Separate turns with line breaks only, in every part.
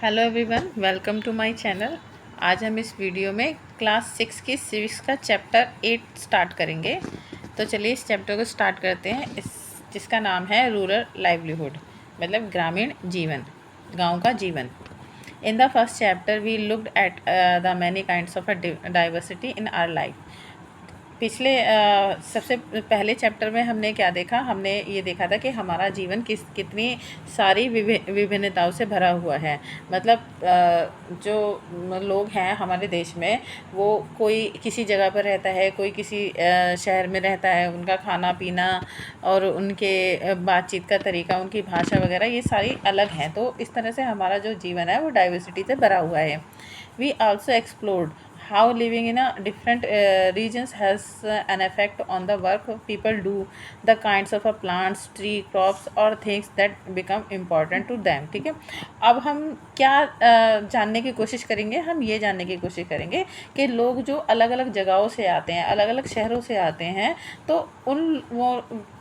Hello everyone, welcome to my channel. आज हम इस वीडियो में क्लास 6 की सिविक्स का चैप्टर 8 स्टार्ट करेंगे। तो चलिए इस चैप्टर को स्टार्ट करते हैं। जिसका नाम है रूरल लाइवलीहुड, मतलब ग्रामीण जीवन, गांव का जीवन। In the first chapter we looked at the many kinds of diversity in our life. पिछले सबसे पहले चैप्टर में हमने क्या देखा? हमने ये देखा था कि हमारा जीवन कितनी सारी विभिन्नताओं से भरा हुआ है। मतलब जो लोग हैं हमारे देश में, वो कोई किसी जगह पर रहता है, कोई किसी शहर में रहता है। उनका खाना पीना और उनके बातचीत का तरीका, उनकी भाषा वगैरह, ये सारी अलग हैं। तो इस तरह से हमारा जो जीवन है वो डाइवर्सिटी से भरा हुआ है। We also explored how living in a different regions has an effect on the work people do, the kinds of plants, tree, crops or things that become important to them। ठीक है, अब हम क्या जानने की कोशिश करेंगे? हम ये जानने की कोशिश करेंगे कि लोग जो अलग अलग जगहों से आते हैं, अलग अलग शहरों से आते हैं, तो वो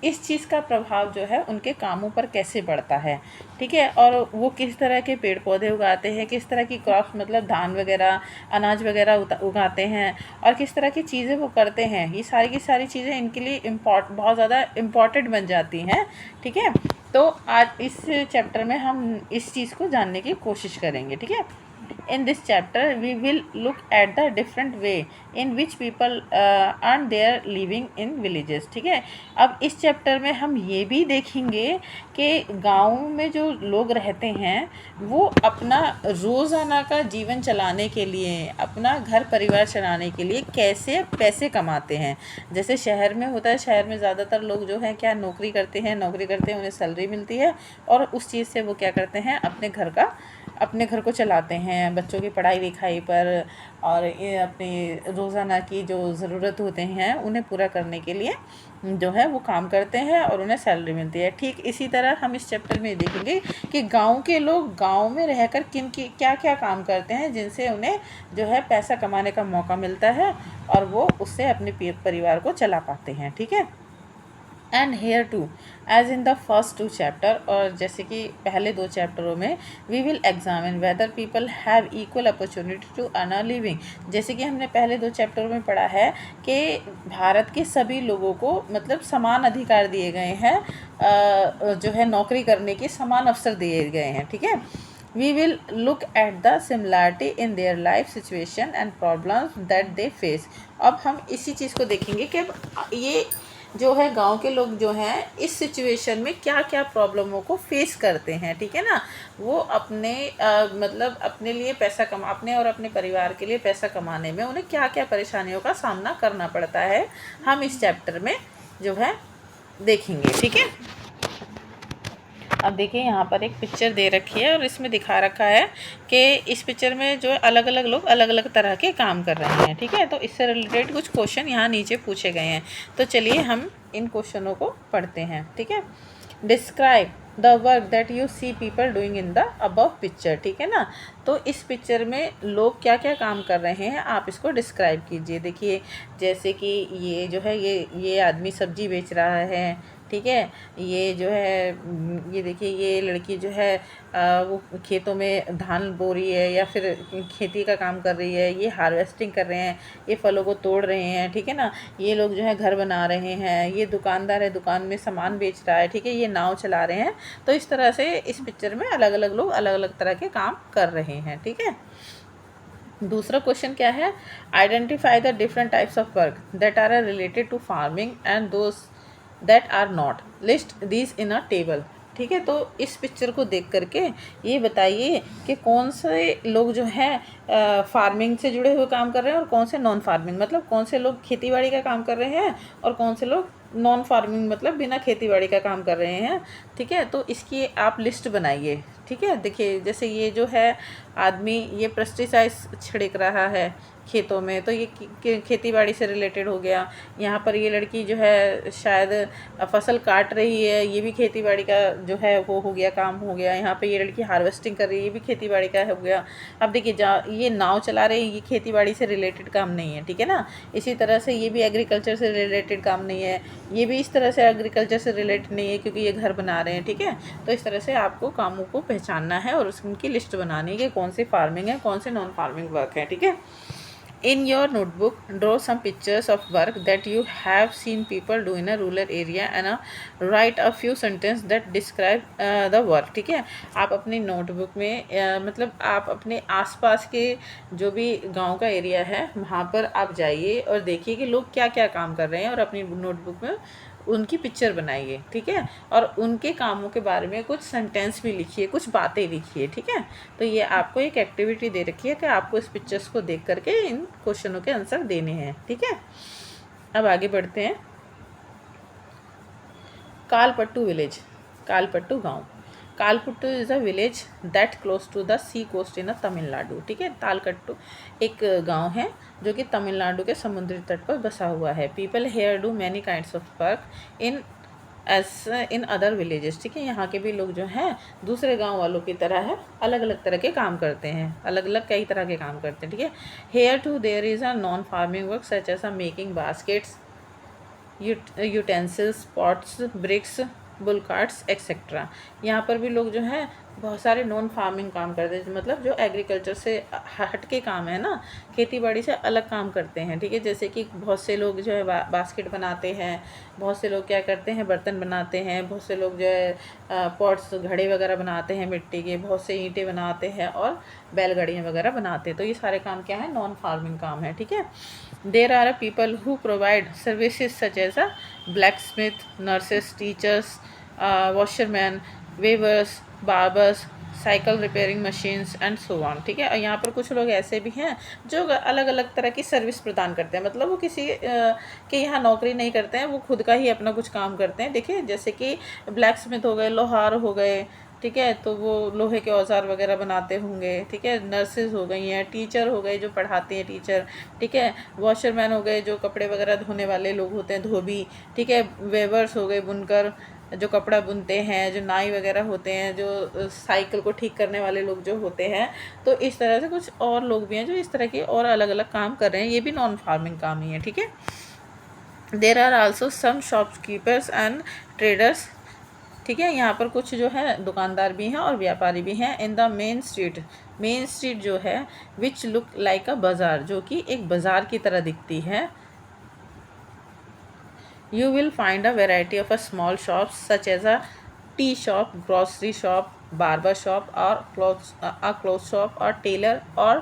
इस चीज़ का प्रभाव जो है उनके कामों पर कैसे पड़ता है। ठीक है, और वो किस तरह के पेड़ पौधे उगाते हैं, किस तरह की क्रॉप्स, मतलब धान वगैरह, अनाज वगैरह उगाते हैं, और किस तरह की चीज़ें वो करते हैं। ये सारी की सारी चीज़ें इनके लिए बहुत ज़्यादा इम्पॉर्टेंट बन जाती हैं। ठीक है, तो आज इस चैप्टर में हम इस चीज़ को जानने की कोशिश करेंगे। ठीक है, in this chapter we will look at the different way in which people earn their living in villages। ठीक है, अब इस चैप्टर में हम ये भी देखेंगे कि गाँव में जो लोग रहते हैं वो अपना रोज़ाना का जीवन चलाने के लिए, अपना घर परिवार चलाने के लिए कैसे पैसे कमाते हैं। जैसे शहर में होता है, शहर में ज़्यादातर लोग जो हैं क्या नौकरी करते हैं, उन्हें सैलरी मिलती है, और उस चीज़ से वो क्या करते हैं, अपने घर को चलाते हैं, बच्चों की पढ़ाई लिखाई पर, और ये अपनी रोज़ाना की जो ज़रूरत होते हैं उन्हें पूरा करने के लिए जो है वो काम करते हैं और उन्हें सैलरी मिलती है। ठीक इसी तरह हम इस चैप्टर में देखेंगे कि गांव के लोग गांव में रहकर क्या क्या काम करते हैं जिनसे उन्हें जो है पैसा कमाने का मौका मिलता है और वो उससे अपने परिवार को चला पाते हैं। ठीक है, and here too as in the first 2 chapter, और जैसे कि पहले 2 चैप्टरों में we will examine whether people have equal opportunity to earn a living. जैसे कि हमने पहले 2 चैप्टरों में पढ़ा है कि भारत के सभी लोगों को मतलब समान अधिकार दिए गए हैं, जो है नौकरी करने के समान अवसर दिए गए हैं। ठीक है, we will look at the similarity in their life situation and problems that they face। अब हम इसी चीज़ को देखेंगे कि ये जो है गांव के लोग जो हैं इस सिचुएशन में क्या क्या प्रॉब्लमों को फेस करते हैं। ठीक है ना, वो अपने मतलब अपने लिए अपने और अपने परिवार के लिए पैसा कमाने में उन्हें क्या क्या परेशानियों का सामना करना पड़ता है, हम इस चैप्टर में जो है देखेंगे। ठीक है, अब देखिए यहाँ पर एक पिक्चर दे रखी है और इसमें दिखा रखा है कि इस पिक्चर में जो अलग अलग लोग अलग अलग तरह के काम कर रहे हैं। ठीक है, तो इससे रिलेटेड कुछ क्वेश्चन यहाँ नीचे पूछे गए हैं, तो चलिए हम इन क्वेश्चनों को पढ़ते हैं। ठीक है, describe the work that you see people doing in the above picture. ठीक है ना, तो इस पिक्चर में लोग क्या क्या काम कर रहे हैं आप इसको डिस्क्राइब कीजिए। देखिए जैसे कि ये जो है ये आदमी सब्जी बेच रहा है। ठीक है, ये जो है ये देखिए ये लड़की जो है वो खेतों में धान बो रही है या फिर खेती का काम कर रही है, ये हार्वेस्टिंग कर रहे हैं, ये फलों को तोड़ रहे हैं। ठीक है ना, ये लोग जो है घर बना रहे हैं, ये दुकानदार है दुकान में सामान बेच रहा है। ठीक है, ये नाव चला रहे हैं। तो इस तरह से इस पिक्चर में अलग अलग लोग अलग अलग तरह के काम कर रहे हैं। ठीक है, दूसरा क्वेश्चन क्या है? Identify the different types of work that are related to farming and those that are not, list these in a table. ठीक है, तो इस पिक्चर को देख करके ये बताइए कि कौन से लोग जो हैं फार्मिंग से जुड़े हुए काम कर रहे हैं और कौन से नॉन फार्मिंग, मतलब कौन से लोग खेतीबाड़ी का काम कर रहे हैं और कौन से लोग नॉन फार्मिंग मतलब बिना खेतीबाड़ी का काम कर रहे हैं। ठीक है, तो इसकी आप लिस्ट बनाइए। ठीक है, देखिए जैसे ये जो है आदमी ये पेस्टिसाइड्स छिड़क रहा है खेतों में, तो ये खेतीबाड़ी से रिलेटेड हो गया। यहाँ पर ये लड़की जो है शायद फसल काट रही है, ये भी खेतीबाड़ी का जो है वो हो गया, काम हो गया। यहाँ पे ये लड़की हार्वेस्टिंग कर रही है, ये भी खेतीबाड़ी का हो गया। अब देखिए ये नाव चला रहे हैं, ये खेतीबाड़ी से रिलेटेड काम नहीं है। ठीक है ना, इसी तरह से ये भी एग्रीकल्चर से रिलेटेड काम नहीं है, ये भी इस तरह से एग्रीकल्चर से रिलेटेड नहीं है क्योंकि ये घर बना रहे हैं। ठीक है, तो इस तरह से आपको कामों को पहचानना है और उनकी लिस्ट बनानी है कि कौन सी फार्मिंग है, कौन से नॉन फार्मिंग वर्क है, ठीक है। In your notebook, draw some pictures of work that you have seen people do in a rural area and write a few sentences that describe the work, ठीक है। आप अपनी नोटबुक में मतलब आप अपने आसपास के जो भी गांव का एरिया है वहाँ पर आप जाइए और देखिए कि लोग क्या क्या काम कर रहे हैं और अपनी नोटबुक में उनकी पिक्चर बनाइए, ठीक है। और उनके कामों के बारे में कुछ सेंटेंस भी लिखिए, कुछ बातें लिखिए, ठीक है। तो ये आपको एक एक्टिविटी दे रखी है कि आपको इस पिक्चर्स को देख करके इन क्वेश्चनों के आंसर देने हैं, ठीक है। अब आगे बढ़ते हैं। कालपट्टू विलेज, कालपट्टू गांव। Kalpattu is a village that close to the sea coast in Tamil Nadu, ठीक है। तालकट्टू एक गांव है जो कि तमिलनाडु के समुद्री तट पर बसा हुआ है। People here do many kinds of work in S in other villages, ठीक है। यहाँ के भी लोग जो हैं दूसरे गांव वालों की तरह है, अलग अलग तरह के काम करते हैं, अलग अलग कई तरह के काम करते हैं, ठीक है। Here too there is a non farming work such as a making baskets, utensils, pots, bricks, bull carts etcetera. यहाँ पर भी लोग जो हैं बहुत सारे नॉन फार्मिंग काम करते हैं, मतलब जो एग्रीकल्चर से हट के काम है ना, खेती बाड़ी से अलग काम करते हैं, ठीक है। जैसे कि बहुत से लोग जो है बास्केट बनाते हैं, बहुत से लोग क्या करते हैं बर्तन बनाते हैं, बहुत से लोग जो है पॉट्स घड़े वगैरह बनाते हैं मिट्टी के, बहुत से ईंटें बनाते हैं और बैलगाड़ियाँ वगैरह बनाते हैं। तो ये सारे काम क्या है, नॉन फार्मिंग काम है, ठीक है। There are people who provide services such as a blacksmith, nurses, teachers, washerman, weavers, barbers, cycle repairing machines and so on, ठीक है। और यहाँ पर कुछ लोग ऐसे भी हैं जो अलग अलग तरह की सर्विस प्रदान करते हैं, मतलब वो किसी के यहाँ नौकरी नहीं करते हैं, वो खुद का ही अपना कुछ काम करते हैं। देखिए जैसे कि ब्लैकस्मिथ हो गए, लोहार हो गए, ठीक है, तो वो लोहे के औजार वगैरह बनाते होंगे, ठीक है। नर्सेज हो गई हैं, टीचर हो गए जो पढ़ाते हैं टीचर, ठीक है। वॉशरमैन हो गए जो कपड़े वगैरह धोने वाले लोग होते हैं, धोबी, ठीक है। वेवर्स हो गए बुनकर जो कपड़ा बुनते हैं, जो नाई वगैरह होते हैं, जो साइकिल को ठीक करने वाले लोग जो होते हैं। तो इस तरह से कुछ और लोग भी हैं जो इस तरह के और अलग अलग काम कर रहे हैं, ये भी नॉन फार्मिंग काम ही है, ठीक है। There are also some shopkeepers and traders, ठीक है। यहाँ पर कुछ जो है दुकानदार भी हैं और व्यापारी भी हैं। In the main street, main street जो है विच लुक लाइक अ बाज़ार, जो कि एक बाज़ार की तरह दिखती है। You will find a variety of a small shops such as a tea shop, grocery shop, barber shop, or a clothes shop, or tailor, or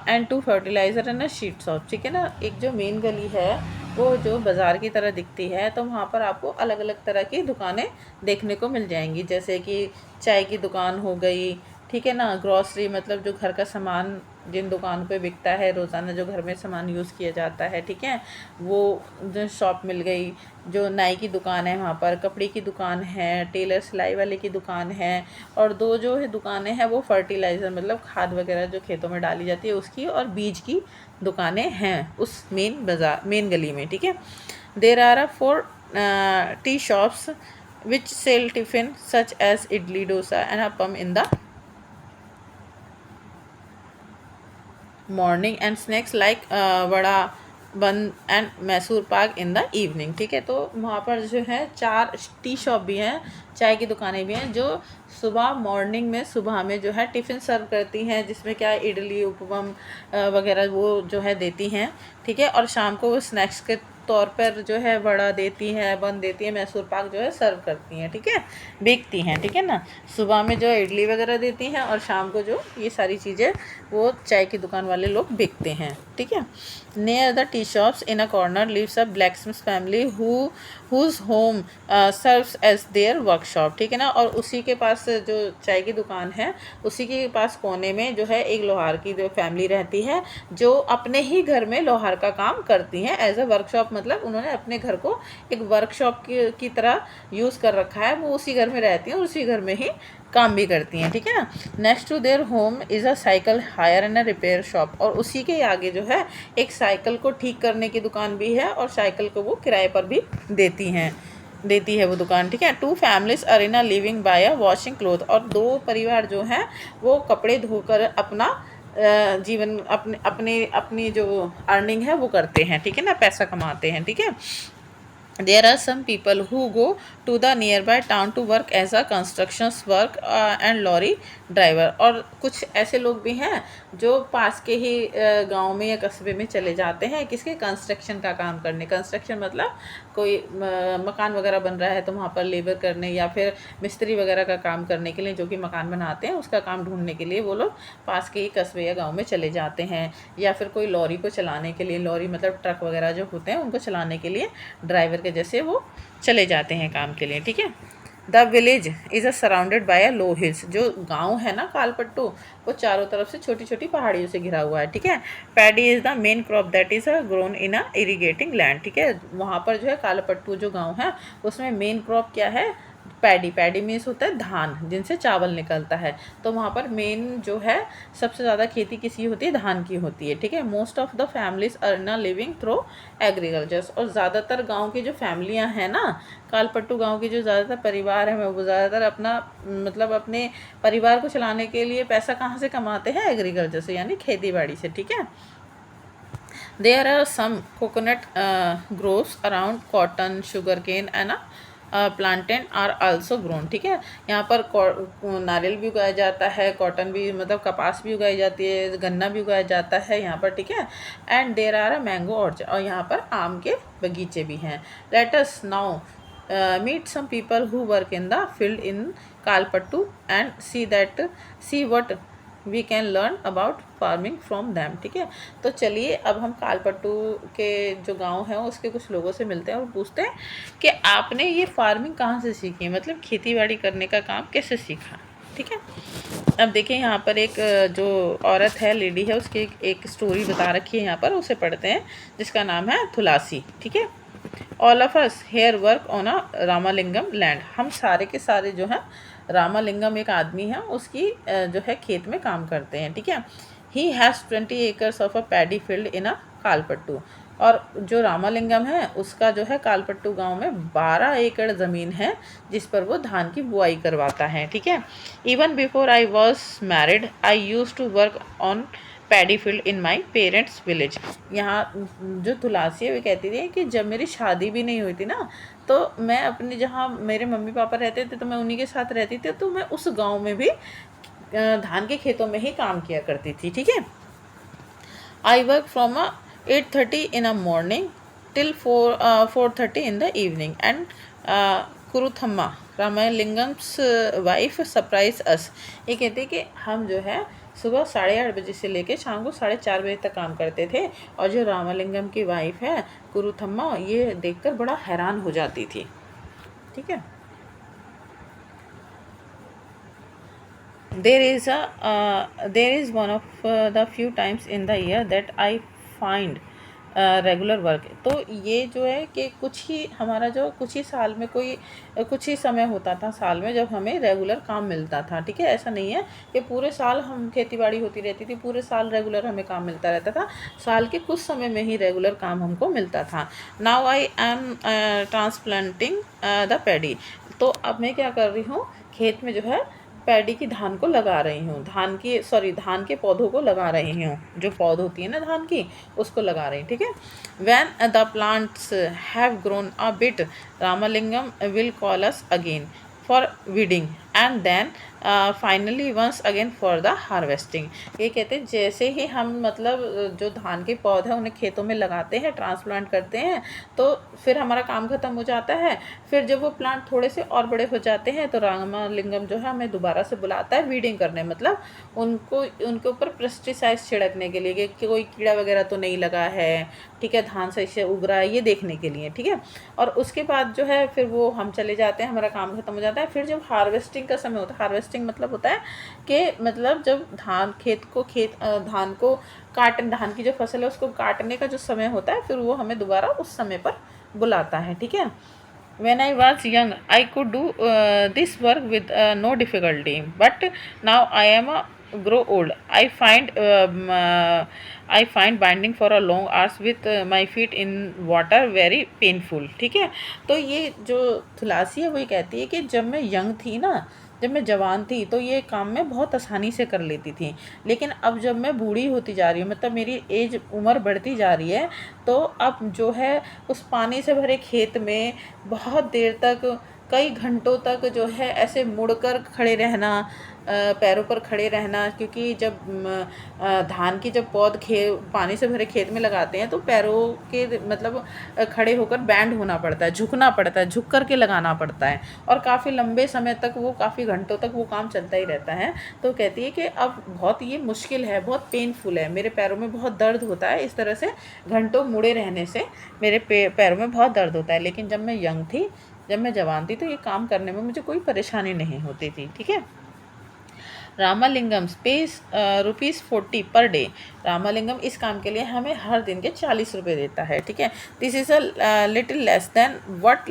and two fertilizer and a sheet shop, ठीक है ना। एक जो main गली है वो जो बाज़ार की तरह दिखती है, तो वहाँ पर आपको अलग अलग तरह की दुकानें देखने को मिल जाएंगी, जैसे कि चाय की दुकान हो गई, ठीक है ना। ग्रॉसरी मतलब जो घर का सामान जिन दुकानों पे बिकता है, रोज़ाना जो घर में सामान यूज़ किया जाता है, ठीक है, वो जो शॉप मिल गई। जो नाई की दुकान है वहाँ पर, कपड़े की दुकान है, टेलर सिलाई वाले की दुकान है, और दो जो है दुकानें हैं वो फर्टिलाइज़र मतलब खाद वगैरह जो खेतों में डाली जाती है उसकी, और बीज की दुकानें हैं उस मेन बाज़ार, मेन गली में, ठीक है। There are 4 tea shops which sell tiffin such as idli, dosa and appam in the morning and snacks like vada bun and Mysore pak in the evening, ठीक है। तो वहाँ पर जो है 4 टी शॉप भी हैं, चाय की दुकानें भी हैं, जो सुबह मॉर्निंग में सुबह में जो है टिफ़िन सर्व करती हैं, जिसमें क्या इडली उपमम वगैरह वो जो है देती हैं, ठीक है। और शाम को वो स्नैक्स के तौर पर जो है वड़ा देती हैं, बन देती हैं, मैसूर पाक जो है सर्व करती हैं, ठीक है, बेचती हैं, ठीक है ना। सुबह में जो इडली वगैरह देती हैं और शाम को जो ये सारी चीज़ें वो चाय की दुकान वाले लोग बेचते हैं, ठीक है। Near the tea shops in a corner lives a blacksmith family whose home serves as their workshop, ठीक है ना। और उसी के पास जो चाय की दुकान है उसी के पास कोने में जो है एक लोहार की जो फैमिली रहती है, जो अपने ही घर में लोहार का काम करती हैं एज अ वर्कशॉप, मतलब उन्होंने अपने घर को एक वर्कशॉप की तरह यूज़ कर रखा है, वो उसी घर में रहती हैं और उसी घर में ही काम भी करती हैं, ठीक है ना। Next to their home is a cycle hire and a repair shop, और उसी के आगे जो है एक साइकिल को ठीक करने की दुकान भी है और साइकिल को वो किराए पर भी देती है वो दुकान, ठीक है। 2 families are in a living by a washing cloth, और 2 परिवार जो हैं वो कपड़े धोकर अपना जीवन अपनी जो अर्निंग है वो करते हैं, ठीक है ना, पैसा कमाते हैं, ठीक है। There are some people who go to the nearby town to work as a constructions work and lorry driver. और कुछ ऐसे लोग भी हैं जो पास के ही गांव में या कस्बे में चले जाते हैं किसके कंस्ट्रक्शन का काम करने। कंस्ट्रक्शन मतलब कोई मकान वगैरह बन रहा है तो वहाँ पर लेबर करने या फिर मिस्त्री वगैरह का काम करने के लिए, जो कि मकान बनाते हैं उसका काम ढूंढने के लिए वो लोग पास के ही कस्बे या गाँव में चले जाते हैं। या फिर कोई लॉरी को चलाने के लिए, लॉरी मतलब ट्रक वगैरह जो होते हैं उनको चलाने के लिए ड्राइवर के जैसे वो चले जाते हैं काम के लिए। ठीक है। The village is a surrounded by a low hills. जो गांव है ना कालपट्टू, वो चारों तरफ से छोटी छोटी पहाड़ियों से घिरा हुआ है। ठीक है। Paddy is the main crop that is a grown in a irrigating land. ठीक है। वहाँ पर जो है कालपट्टू जो गांव है उसमें मेन क्रॉप क्या है, पैडी। पैडी मीन्स होता है धान, जिनसे चावल निकलता है। तो वहाँ पर मेन जो है सबसे ज़्यादा खेती किसी होती है, धान की होती है। ठीक है। Most of the families earn a living through agricultures. और ज़्यादातर गांव की जो फैमिलियां हैं ना, कालपट्टू गांव की जो ज़्यादातर परिवार है वो ज़्यादातर अपना मतलब अपने परिवार को चलाने के लिए पैसा कहाँ से कमाते हैं, एग्रीकल्चर से, यानी खेती बाड़ी से। ठीक है। There are some coconut groves around cotton, sugar cane and plantain are also grown. ठीक है। यहाँ पर नारियल भी उगाया जाता है, कॉटन भी मतलब कपास भी उगाई जाती है, गन्ना भी उगाया जाता है यहाँ पर। ठीक है। And there are a mango orchard. और यहाँ पर आम के बगीचे भी हैं। Let us now meet some people who work in the field in Kalpattu and see what we can learn about farming from them. ठीक है। तो चलिए अब हम कालपट्टू के जो गांव है उसके कुछ लोगों से मिलते हैं और पूछते हैं कि आपने ये फार्मिंग कहाँ से सीखी, मतलब खेती बाड़ी करने का काम कैसे सीखा। ठीक है। अब देखिए यहाँ पर एक जो औरत है, लेडी है, उसकी एक स्टोरी बता रखी है यहाँ पर, उसे पढ़ते हैं, जिसका नाम है तुलसी। ठीक है। All of us hair work on a Ramalingam land. हम सारे के सारे जो हैं, रामालिंगम एक आदमी है, उसकी जो है खेत में काम करते हैं। ठीक है। He has 20 acres of a paddy field in a Kalpattu. और जो रामालिंगम है उसका जो है कालपट्टू गांव में 12 एकड़ ज़मीन है जिस पर वो धान की बुआई करवाता है। ठीक है। Even before I was married I use to work on paddy field in my parents village. यहाँ जो तुलसी है वो कहती थी कि जब मेरी शादी भी नहीं हुई थी ना, तो मैं अपने जहाँ मेरे मम्मी पापा रहते थे तो मैं उन्हीं के साथ रहती थी, तो मैं उस गांव में भी धान के खेतों में ही काम किया करती थी। ठीक है। I work from 8:30 in a morning till 4:30 in the evening and Kuruthamma Ramalingam's wife surprise us. ये कहते हैं कि हम जो है सुबह 8:30 बजे से लेकर शाम को 4:30 बजे तक काम करते थे, और जो रामालिंगम की वाइफ है कुरुथम्मा, ये देखकर बड़ा हैरान हो जाती थी। ठीक है। There is one of the few times in the year that I find regular work. तो ये जो है कि कुछ ही हमारा जो कुछ ही साल में कोई कुछ ही समय होता था साल में जब हमें रेगुलर काम मिलता था। ठीक है। ऐसा नहीं है कि पूरे साल हम खेती बाड़ी होती रहती थी, पूरे साल रेगुलर हमें काम मिलता रहता था। साल के कुछ समय में ही रेगुलर काम हमको मिलता था। Now I am transplanting the paddy. तो अब मैं क्या कर रही हूँ, खेत में जो है पैडी की धान को लगा रही हूँ, धान के पौधों को लगा रही हूँ, जो पौध होती है ना धान की, उसको लगा रही हूँ। ठीक है। When the plants have grown a bit Ramalingam will call us again for weeding and then finally once again for the harvesting. ये कहते हैं जैसे ही हम मतलब जो धान के पौधे उन्हें खेतों में लगाते हैं, ट्रांसप्लांट करते हैं, तो फिर हमारा काम ख़त्म हो जाता है। फिर जब वो प्लांट थोड़े से और बड़े हो जाते हैं तो रामालिंगम जो है हमें दोबारा से बुलाता है वीडिंग करने, मतलब उनके ऊपर पेस्टिसाइड छिड़कने के लिए कि कोई कीड़ा वगैरह तो नहीं लगा है। ठीक है। धान सही से उग रहा है ये देखने के लिए। ठीक है। और उसके बाद जो है फिर वो हम चले जाते हैं, हमारा काम ख़त्म हो जाता है। फिर जब हार्वेस्टिंग का समय होता है, हार्वेस्टिंग मतलब होता है कि मतलब जब धान धान को धान की जो फसल है उसको काटने का जो समय होता है, फिर वो हमें दोबारा उस समय पर बुलाता है। ठीक है। When I was young, I could do this work with no difficulty. But now I am grow old. I find binding for a long hours with my feet in water very painful. ठीक है। तो ये जो तुलसी है वही कहती है कि जब मैं यंग थी ना, जब मैं जवान थी तो ये काम मैं बहुत आसानी से कर लेती थी, लेकिन अब जब मैं बूढ़ी होती जा रही हूँ, मतलब मेरी एज उम्र बढ़ती जा रही है, तो अब जो है उस पानी से भरे खेत में बहुत देर तक, कई घंटों तक जो है ऐसे मुड़कर खड़े रहना, पैरों पर खड़े रहना, क्योंकि जब धान की जब पौध पानी से भरे खेत में लगाते हैं तो पैरों के मतलब खड़े होकर बैंड होना पड़ता है, झुकना पड़ता है, झुक कर के लगाना पड़ता है, और काफ़ी लंबे समय तक वो, काफ़ी घंटों तक वो काम चलता ही रहता है। तो कहती है कि अब बहुत ये मुश्किल है, बहुत पेनफुल है, मेरे पैरों में बहुत दर्द होता है, इस तरह से घंटों मुड़े रहने से मेरे पैरों में बहुत दर्द होता है। लेकिन जब मैं यंग थी, जब मैं जवान थी, तो ये काम करने में मुझे कोई परेशानी नहीं होती थी। ठीक है। Ramalingam page ₹40 per day. Ramalingam इस काम के लिए हमें हर दिन के 40 रुपये देता है। ठीक है। This is a little less than what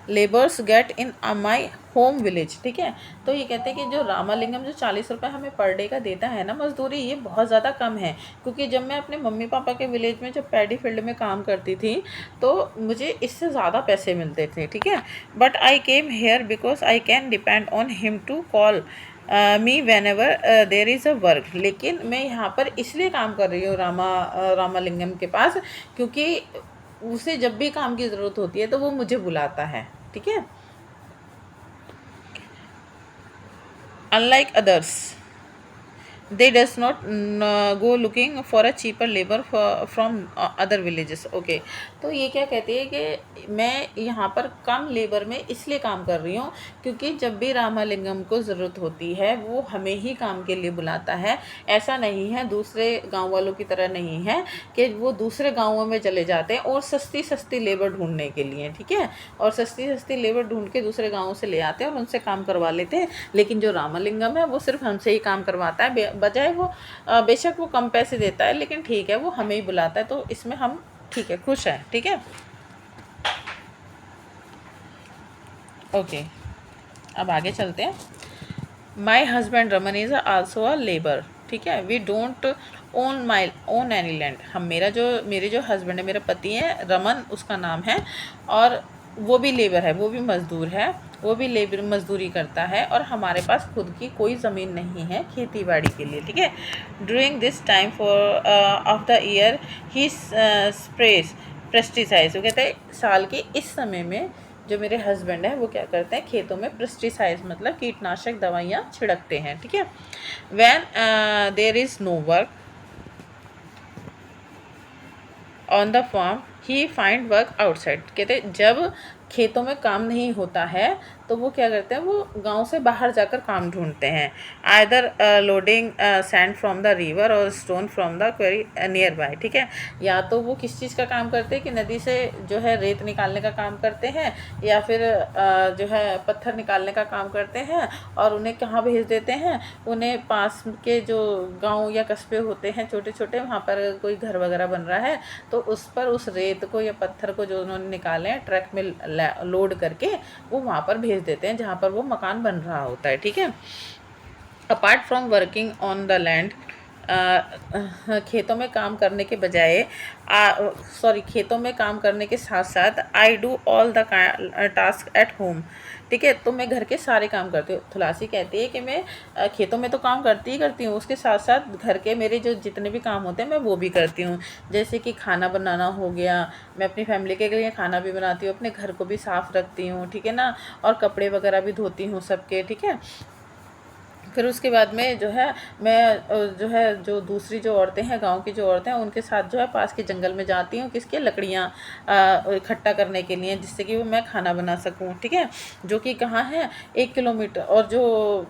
labours get in my home village. ठीक है। तो ये कहते हैं कि जो रामालिंगम जो 40 रुपये हमें पर डे का देता है ना मजदूरी, ये बहुत ज़्यादा कम है, क्योंकि जब मैं अपने मम्मी पापा के विलेज में जब पैडी फील्ड में काम करती थी तो मुझे इससे ज़्यादा पैसे मिलते थे। ठीक है। But I came here because I can depend on him to call me whenever there is a work. लेकिन मैं यहाँ पर इसलिए काम कर रही हूँ रामालिंगम के पास, क्योंकि उसे जब भी काम की ज़रूरत होती है तो वो मुझे बुलाता है। ठीक है। Unlike others, they does not go looking for a cheaper labor from other villages। okay, तो ये क्या कहती है कि मैं यहाँ पर कम लेबर में इसलिए काम कर रही हूँ क्योंकि जब भी रामालिंगम को ज़रूरत होती है वो हमें ही काम के लिए बुलाता है। ऐसा नहीं है, दूसरे गांव वालों की तरह नहीं है कि वो दूसरे गांवों में चले जाते हैं और सस्ती सस्ती लेबर ढूंढने के लिए। ठीक है। और सस्ती सस्ती लेबर ढूंढ के दूसरे गाँवों से ले आते हैं और उनसे काम करवा लेते हैं। लेकिन जो रामालिंगम है वो सिर्फ हमसे ही काम करवाता है, बजाय वो बेशक वो कम पैसे देता है, लेकिन ठीक है वो हमें ही बुलाता है, तो इसमें हम ठीक है, खुश हैं। ठीक है। ओके, अब आगे चलते हैं। My husband Raman is also a labour. ठीक है। We don't own any land. मेरे जो हस्बैंड है, मेरे पति हैं, रमन उसका नाम है, और वो भी लेबर है, वो भी मज़दूर है, वो भी लेबर मजदूरी करता है, और हमारे पास खुद की कोई ज़मीन नहीं है खेती बाड़ी के लिए। ठीक है। During this time of the year he स्प्रेस pesticides. वो कहते हैं साल के इस समय में जो मेरे हस्बैंड हैं वो क्या करते हैं, खेतों में पेस्टिसाइड्स मतलब कीटनाशक दवाइयाँ छिड़कते हैं। ठीक है। When there is no work on the farm he find work outside. कहते जब खेतों में काम नहीं होता है तो वो क्या करते हैं, वो गांव से बाहर जाकर काम ढूंढते हैं। Either loading sand from the river or stone from the quarry nearby. ठीक है। या तो वो किस चीज़ का काम करते हैं कि नदी से जो है रेत निकालने का काम करते हैं, या फिर जो है पत्थर निकालने का काम करते हैं, और उन्हें कहाँ भेज देते हैं, उन्हें पास के जो गाँव या कस्बे होते हैं छोटे छोटे, वहाँ पर कोई घर वगैरह बन रहा है तो उस पर उस रेत को या पत्थर को जो उन्होंने निकाले हैं ट्रक में लोड करके वो वहाँ पर भेज देते हैं जहाँ पर वो मकान बन रहा होता है। ठीक है। Apart from working on the land, खेतों में काम करने के बजाय खेतों में काम करने के साथ साथ I do all the task at home. ठीक है। तो मैं घर के सारे काम करती हूँ। तुलसी कहती है कि मैं खेतों में तो काम करती ही करती हूँ, उसके साथ साथ घर के मेरे जो जितने भी काम होते हैं मैं वो भी करती हूँ। जैसे कि खाना बनाना हो गया, मैं अपनी फैमिली के लिए खाना भी बनाती हूँ, अपने घर को भी साफ़ रखती हूँ। ठीक है ना। और कपड़े वगैरह भी धोती हूँ सबके। ठीक है। फिर उसके बाद में जो है मैं जो है जो दूसरी जो औरतें हैं, गांव की जो औरतें हैं, उनके साथ जो है पास के जंगल में जाती हूँ, किसके लकड़ियाँ इकट्ठा करने के लिए, जिससे कि वो मैं खाना बना सकूँ। ठीक है। जो कि कहाँ है, 1 किलोमीटर, और जो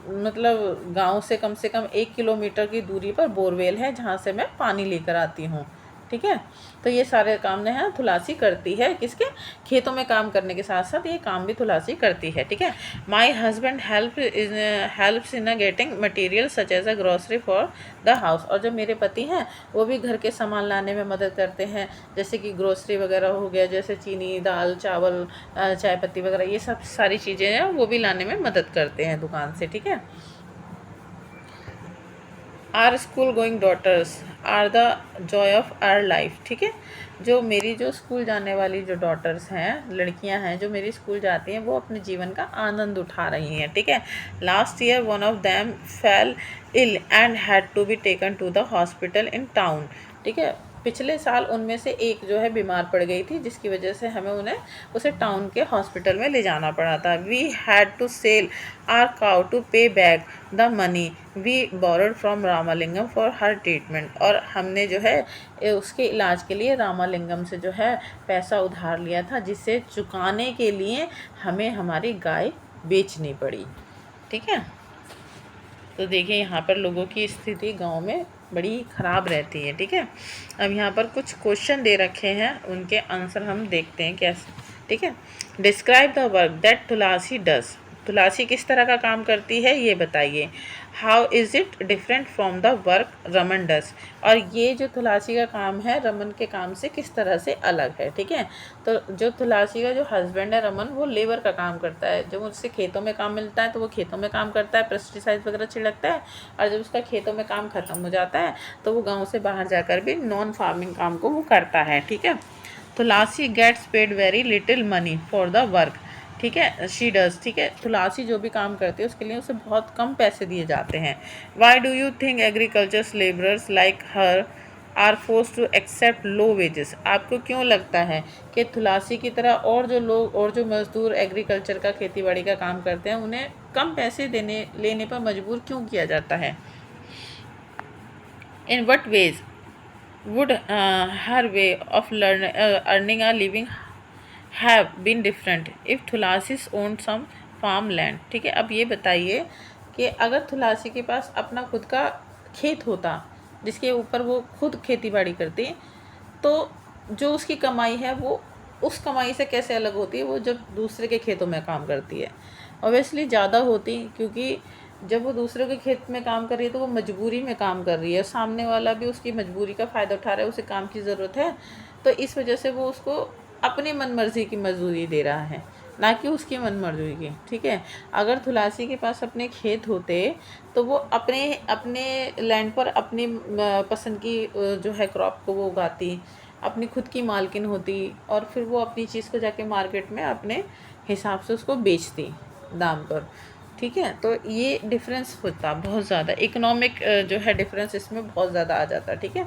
मतलब गांव से कम 1 किलोमीटर की दूरी पर बोरवेल है जहाँ से मैं पानी लेकर आती हूँ। ठीक है। तो ये सारे काम ने है तुलसी करती है, किसके, खेतों में काम करने के साथ साथ ये काम भी तुलसी करती है। ठीक है। My husband helps in getting material such as a grocery for the house. और जो मेरे पति हैं वो भी घर के सामान लाने में मदद करते हैं, जैसे कि ग्रोसरी वगैरह हो गया, जैसे चीनी, दाल, चावल, चाय पत्ती वगैरह, ये सब सारी चीज़ें हैं वो भी लाने में मदद करते हैं दुकान से। ठीक है। Our school going daughters are the joy of our life. ठीक है। जो मेरी जो स्कूल जाने वाली जो डॉटर्स हैं, लड़कियां हैं जो मेरी स्कूल जाती हैं, वो अपने जीवन का आनंद उठा रही हैं, ठीक है। Last year one of them fell ill and had to be taken to the hospital in town, ठीक है। पिछले साल उनमें से एक जो है बीमार पड़ गई थी, जिसकी वजह से हमें उसे टाउन के हॉस्पिटल में ले जाना पड़ा था। We had to sell our cow to pay back the money we borrowed from Ramalingam for her treatment, और हमने जो है उसके इलाज के लिए रामालिंगम से जो है पैसा उधार लिया था, जिसे चुकाने के लिए हमें हमारी गाय बेचनी पड़ी, ठीक है। तो देखिए यहाँ पर लोगों की स्थिति गांव में बड़ी ख़राब रहती है, ठीक है। अब यहाँ पर कुछ क्वेश्चन दे रखे हैं, उनके आंसर हम देखते हैं कैसे, ठीक है। Describe the work that Tulsi does, Tulsi किस तरह का काम करती है ये बताइए। How is it different from the work Raman does, और ये जो तुलसी का काम है रमन के काम से किस तरह से अलग है, ठीक है। तो जो तुलसी का जो हस्बैंड है रमन, वो लेबर का काम करता है, जब उससे खेतों में काम मिलता है तो वो खेतों में काम करता है, पेस्टिसाइड वगैरह छिड़कता है, और जब उसका खेतों में काम ख़त्म हो जाता है तो वो गाँव से बाहर जाकर भी नॉन फार्मिंग काम को वो करता है, ठीक है। Tulsi gets paid very little money for the work, ठीक है, शी डज, ठीक है। तुलसी जो भी काम करती है उसके लिए उसे बहुत कम पैसे दिए जाते हैं। Why do you think agriculture labourers like her are force to accept low wages, आपको क्यों लगता है कि तुलसी की तरह और जो मजदूर एग्रीकल्चर का खेती बाड़ी का काम करते हैं उन्हें कम पैसे लेने पर मजबूर क्यों किया जाता है। In what ways would her way of earning a living have been different if Tulsi's own some farmland, ठीक है। अब ये बताइए कि अगर तुलसी के पास अपना खुद का खेत होता जिसके ऊपर वो खुद खेती बाड़ी करती, तो जो उसकी कमाई है वो उस कमाई से कैसे अलग होती है वो जब दूसरे के खेतों में काम करती है। ऑब्वियसली ज़्यादा होती, क्योंकि जब वो दूसरे के खेत में काम कर रही है तो वो मजबूरी में काम कर रही है, सामने वाला भी उसकी मजबूरी का फ़ायदा उठा रहा है, उसे काम की ज़रूरत है, तो इस वजह से वो उसको अपनी मन मर्जी की मजदूरी दे रहा है, ना कि उसकी मन मर्जी की, ठीक है। अगर तुलसी के पास अपने खेत होते तो वो अपने अपने लैंड पर अपनी पसंद की जो है क्रॉप को वो उगाती, अपनी खुद की मालकिन होती, और फिर वो अपनी चीज़ को जाके मार्केट में अपने हिसाब से उसको बेचती दाम पर, ठीक है। तो ये डिफरेंस होता बहुत ज़्यादा, इकोनॉमिक जो है डिफरेंस इसमें बहुत ज़्यादा आ जाता, ठीक है।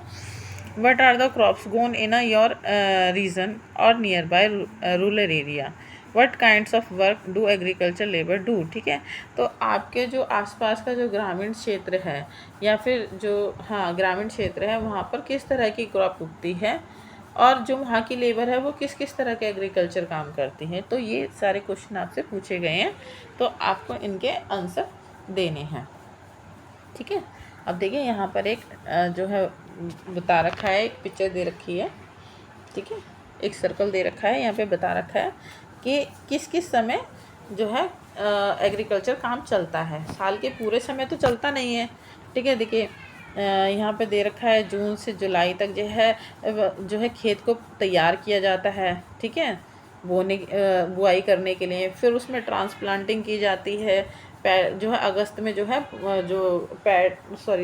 What are the crops grown in a your region or nearby rural area, what kinds of work do agriculture labour do, ठीक है। तो आपके जो आसपास का जो ग्रामीण क्षेत्र है या फिर जो ग्रामीण क्षेत्र है वहाँ पर किस तरह की क्रॉप उगती है, और जो वहाँ की लेबर है वो किस किस तरह के एग्रीकल्चर काम करती है। तो ये सारे क्वेश्चन आपसे पूछे गए हैं, तो आपको इनके आंसर देने हैं, ठीक है। अब देखिए यहाँ पर एक जो है बता रखा है, एक पिक्चर दे रखी है, ठीक है, एक सर्कल दे रखा है, यहाँ पे बता रखा है कि किस किस समय जो है एग्रीकल्चर काम चलता है। साल के पूरे समय तो चलता नहीं है, ठीक है। देखिए यहाँ पे दे रखा है जून से जुलाई तक जो है खेत को तैयार किया जाता है, ठीक है, बुआई करने के लिए, फिर उसमें ट्रांसप्लांटिंग की जाती है, जो है अगस्त में जो है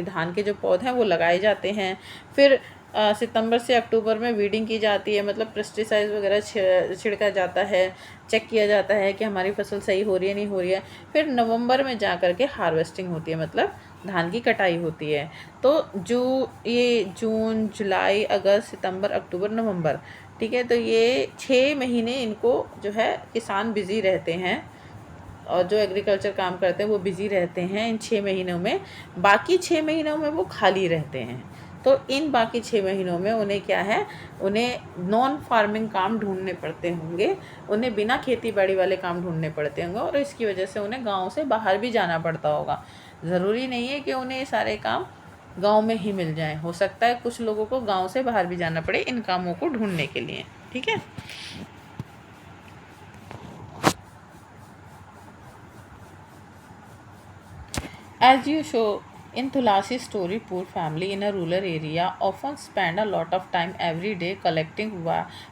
धान के जो पौधे हैं वो लगाए जाते हैं, फिर सितंबर से अक्टूबर में वीडिंग की जाती है, मतलब पेस्टिसाइड वगैरह छिड़का जाता है, चेक किया जाता है कि हमारी फसल सही हो रही है नहीं हो रही है, फिर नवंबर में जा कर के हार्वेस्टिंग होती है, मतलब धान की कटाई होती है। तो ये जून जुलाई अगस्त सितंबर अक्टूबर नवंबर, ठीक है, तो ये 6 महीने इनको जो है किसान बिज़ी रहते हैं, और जो एग्रीकल्चर काम करते हैं वो बिज़ी रहते हैं इन 6 महीनों में। बाकी 6 महीनों में वो खाली रहते हैं, तो इन बाकी 6 महीनों में उन्हें क्या है, उन्हें नॉन फार्मिंग काम ढूंढने पड़ते होंगे, उन्हें बिना खेती बाड़ी वाले काम ढूंढने पड़ते होंगे, और इसकी वजह से उन्हें गांव से बाहर भी जाना पड़ता होगा। ज़रूरी नहीं है कि उन्हें ये सारे काम गांव में ही मिल जाएं, हो सकता है कुछ लोगों को गांव से बाहर भी जाना पड़े इन कामों को ढूंढने के लिए, ठीक है। As you show In Tulasi's story, poor family in a rural area often spend a lot of time every day collecting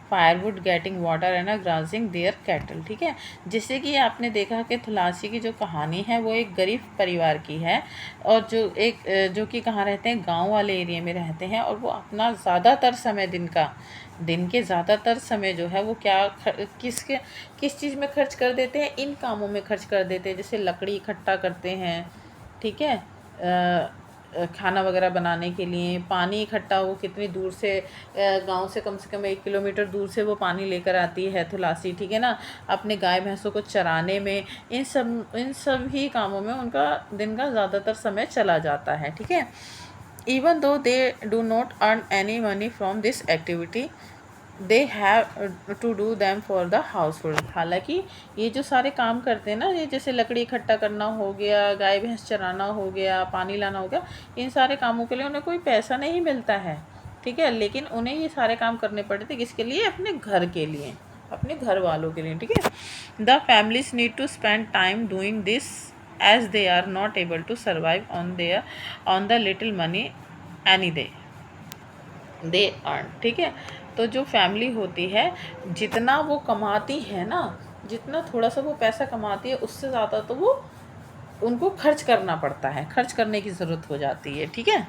firewood, getting water and grazing their cattle. ठीक है, जैसे कि आपने देखा कि तुलसी की जो कहानी है वो एक गरीब परिवार की है, और जो कि कहाँ रहते हैं, गांव वाले एरिया में रहते हैं, और वो अपना ज़्यादातर समय दिन के ज़्यादातर समय जो है वो किस चीज़ में खर्च कर देते हैं, इन कामों में खर्च कर देते हैं, जैसे लकड़ी इकट्ठा करते हैं, ठीक है, खाना वगैरह बनाने के लिए, पानी इकट्ठा, वो कितनी दूर से गांव से कम 1 किलोमीटर दूर से वो पानी लेकर आती है तुलसी, ठीक है ना, अपने गाय भैंसों को चराने में, इन सब ही कामों में उनका दिन का ज़्यादातर समय चला जाता है, ठीक है। Even though they do not earn any money from this activity, they have to do them for the household. हालांकि ये जो सारे काम करते हैं ना, ये जैसे लकड़ी इकट्ठा करना हो गया, गाय भैंस चराना हो गया, पानी लाना हो गया, इन सारे कामों के लिए उन्हें कोई पैसा नहीं मिलता है, ठीक है, लेकिन उन्हें ये सारे काम करने पड़ते, किसके लिए, अपने घर के लिए, अपने घर वालों के लिए, ठीक है। The families need to spend time doing this as they are not able to survive on the little money any they earn, ठीक है। तो जो फैमिली होती है, जितना वो कमाती है ना, जितना थोड़ा सा वो पैसा कमाती है, उससे ज़्यादा तो वो उनको खर्च करना पड़ता है, खर्च करने की ज़रूरत हो जाती है, ठीक है।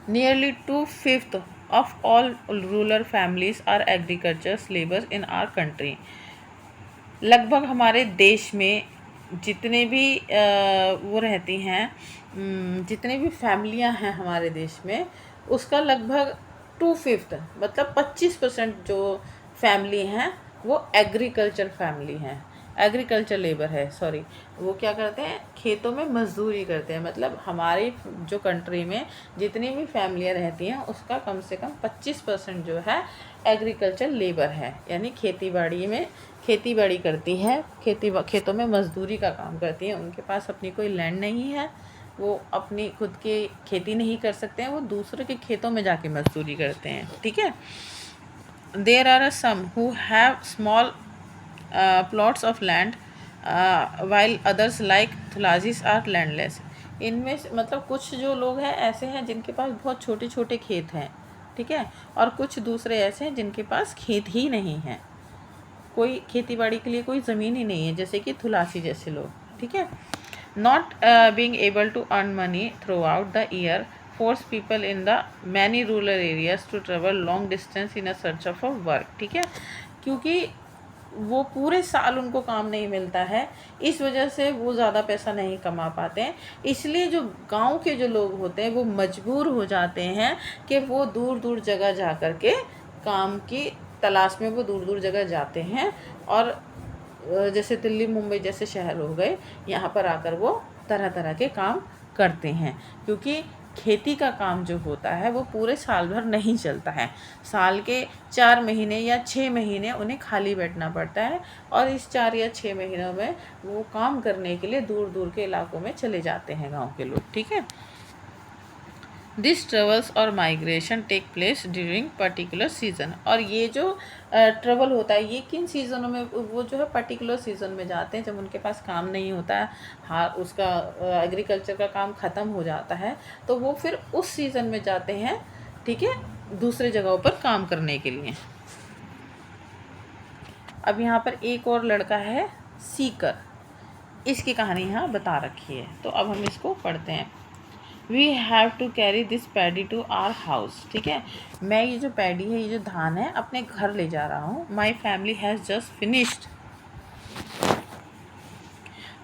Nearly 2/5 of all rural families are agriculture labours in our country. लगभग हमारे देश में जितने भी वो रहती हैं, जितने भी फैमिलियां हैं हमारे देश में, उसका लगभग 2/5 मतलब 25% जो फैमिली हैं वो एग्रीकल्चर फैमिली हैं, एग्रीकल्चर लेबर है, सॉरी, वो क्या करते हैं, खेतों में मजदूरी करते हैं। मतलब हमारी जो कंट्री में जितनी भी फैमिलियां रहती हैं उसका कम से कम 25% जो है एग्रीकल्चर लेबर है, यानी खेती बाड़ी करती है, खेतों में मजदूरी का काम करती है। उनके पास अपनी कोई लैंड नहीं है, वो अपनी खुद की खेती नहीं कर सकते हैं, वो दूसरे के खेतों में जाके मजदूरी करते हैं, ठीक है। There are some who have small plots of land while others like Tulasi's are landless. इनमें मतलब कुछ जो लोग हैं ऐसे हैं जिनके पास बहुत छोटे छोटे खेत हैं, ठीक है, और कुछ दूसरे ऐसे हैं जिनके पास खेत ही नहीं है, कोई खेती बाड़ी के लिए कोई ज़मीन ही नहीं है, जैसे कि थुलासी जैसे लोग, ठीक है। Not being able to earn money throughout the year force people in the many rural areas to travel long distance in a search of a work, ठीक है, क्योंकि वो पूरे साल उनको काम नहीं मिलता है, इस वजह से वो ज़्यादा पैसा नहीं कमा पाते हैं, इसलिए जो गांव के जो लोग होते हैं वो मजबूर हो जाते हैं कि वो दूर दूर जगह जा कर के काम की तलाश में वो दूर दूर जगह जाते हैं, और जैसे दिल्ली मुंबई जैसे शहर हो गए, यहाँ पर आकर वो तरह तरह के काम करते हैं, क्योंकि खेती का काम जो होता है वो पूरे साल भर नहीं चलता है, साल के 4 महीने या 6 महीने उन्हें खाली बैठना पड़ता है, और इस 4 या 6 महीनों में वो काम करने के लिए दूर दूर के इलाकों में चले जाते हैं गांव के लोग, ठीक है। दिस ट्रेवल्स और migration take place during particular season, और ये जो ट्रेवल होता है ये किन सीज़नों में, वो जो है पर्टिकुलर सीज़न में जाते हैं, जब उनके पास काम नहीं होता है, हाँ उसका एग्रीकल्चर का काम ख़त्म हो जाता है, तो वो फिर उस सीज़न में जाते हैं, ठीक है, दूसरे जगहों पर काम करने के लिए। अब यहाँ पर एक और लड़का है सीकर, इसकी कहानी यहाँ बता रखी है, तो अब हम इसको पढ़ते हैं। We have to carry this paddy to our house, ठीक है, मैं ये जो पैडी है, ये जो धान है, अपने घर ले जा रहा हूँ। My family has just finished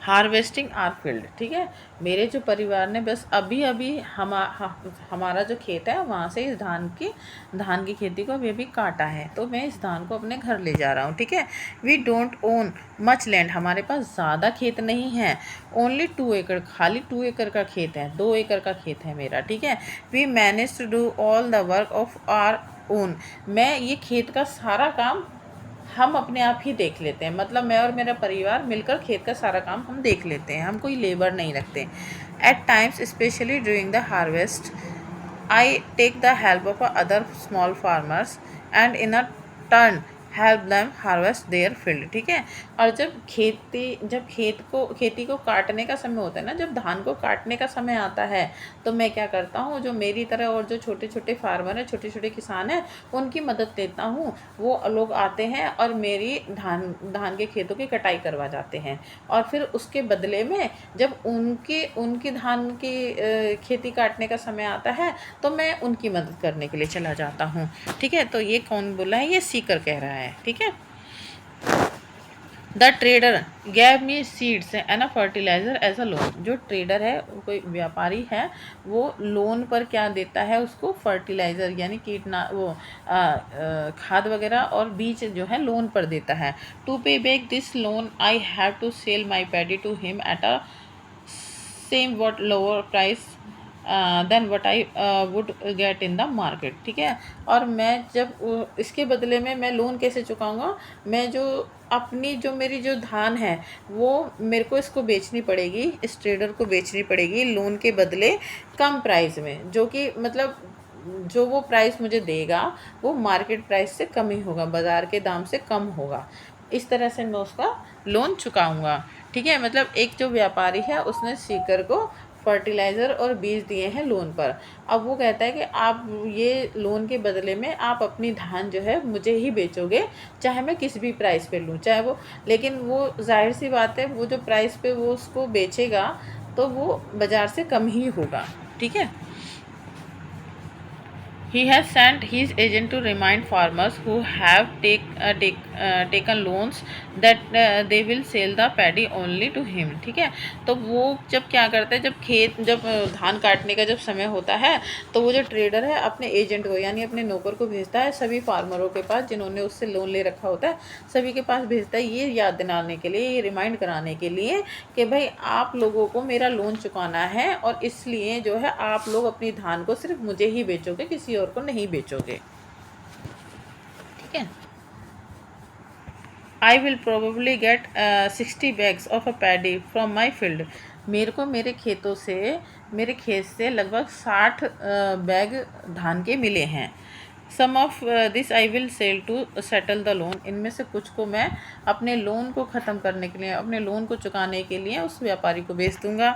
harvesting our field, ठीक है, मेरे जो परिवार ने बस अभी अभी हमारा जो खेत है वहाँ से इस धान की खेती को अभी अभी काटा है, तो मैं इस धान को अपने घर ले जा रहा हूँ, ठीक है। We don't own much land, हमारे पास ज़्यादा खेत नहीं है, ओनली 2 एकड़, खाली 2 एकड़ का खेत है, 2 एकड़ का खेत है मेरा, ठीक है। We manage to do all the work of our own, मैं ये खेत का सारा काम हम अपने आप ही देख लेते हैं, मतलब मैं और मेरा परिवार मिलकर खेत का सारा काम हम देख लेते हैं, हम कोई लेबर नहीं रखते। At times specially during the harvest I take the help of other small farmers and in a turn help them harvest their field, ठीक है। और जब खेती को काटने का समय होता है ना, जब धान को काटने का समय आता है, तो मैं क्या करता हूँ, जो मेरी तरह और जो छोटे छोटे फार्मर हैं, छोटे छोटे किसान हैं, उनकी मदद लेता हूँ। वो लोग आते हैं और मेरी धान के खेतों की कटाई करवा जाते हैं, और फिर उसके बदले में जब उनकी धान की खेती काटने का समय आता है, तो मैं उनकी मदद करने के लिए चला जाता हूँ, ठीक है। तो ये कौन बोला है, ये सीकर कह रहा है, ठीक है। The trader gave me seeds and a fertiliser as a loan. जो ट्रेडर है, कोई व्यापारी है, वो लोन पर क्या देता है उसको, फर्टिलाइज़र यानी खाद वगैरह और बीज जो है लोन पर देता है। To pay back this loan I have to sell my paddy to him at a somewhat lower price than what I would get in the market, ठीक है। और मैं जब इसके बदले में मैं लोन कैसे चुकाऊंगा, मैं जो मेरी जो धान है, वो मेरे को इसको बेचनी पड़ेगी, इस ट्रेडर को बेचनी पड़ेगी लोन के बदले कम प्राइस में, जो कि मतलब जो वो प्राइस मुझे देगा वो मार्केट प्राइस से कम ही होगा, बाज़ार के दाम से कम होगा। इस तरह से मैं उसका लोन चुकाऊंगा, ठीक है। मतलब एक जो व्यापारी है, उसने सीकर को फर्टिलाइज़र और बीज दिए हैं लोन पर। अब वो कहता है कि आप ये लोन के बदले में आप अपनी धान जो है मुझे ही बेचोगे, चाहे मैं किस भी प्राइस पे लूँ, चाहे वो, लेकिन वो जाहिर सी बात है, वो जो प्राइस पे वो उसको बेचेगा तो वो बाज़ार से कम ही होगा, ठीक है। He has sent his agent to remind farmers who have taken loans that they will sell the paddy only to him, ठीक है। तो वो जब क्या करता है, जब धान काटने का जब समय होता है, तो वो जो ट्रेडर है अपने एजेंट को यानी अपने नौकर को भेजता है सभी फार्मरों के पास, जिन्होंने उससे लोन ले रखा होता है, सभी के पास भेजता है, ये याद दिलाने के लिए, ये रिमाइंड कराने के लिए कि भाई आप लोगों को मेरा लोन चुकाना है, और इसलिए जो है आप लोग अपनी धान को सिर्फ मुझे ही बेचोगे, किसी और को नहीं बेचोगे, ठीक है। I will probably get 60 bags of a paddy from my field. मेरे को मेरे खेत से लगभग 60 बैग धान के मिले हैं। Some of this I will sell to settle the loan. इनमें से कुछ को मैं अपने लोन को ख़त्म करने के लिए, अपने लोन को चुकाने के लिए उस व्यापारी को बेच दूँगा।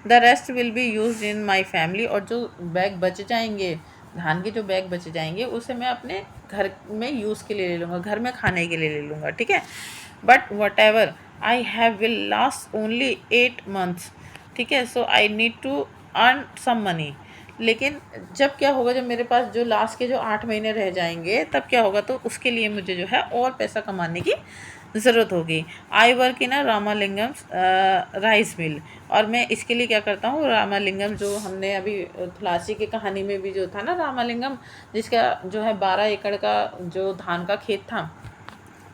The rest will be use in my family. और जो बैग बच जाएंगे, धान के जो बैग बच जाएंगे, उसे मैं अपने घर में यूज़ के लिए ले लूँगा, घर में खाने के लिए ले लूँगा, ठीक है। But whatever I have will last only 8 months, ठीक है। So I need to earn some money. लेकिन जब क्या होगा, जब मेरे पास जो लास्ट के जो 8 महीने रह जाएंगे, तब क्या होगा, तो उसके लिए मुझे जो है और पैसा कमाने की ज़रूरत होगी। I work in a Ramalingam rice mill. और मैं इसके लिए क्या करता हूँ, रामालिंगम जो हमने अभी थलासी की कहानी में भी जो था ना, रामालिंगम जिसका जो है 12 एकड़ का जो धान का खेत था,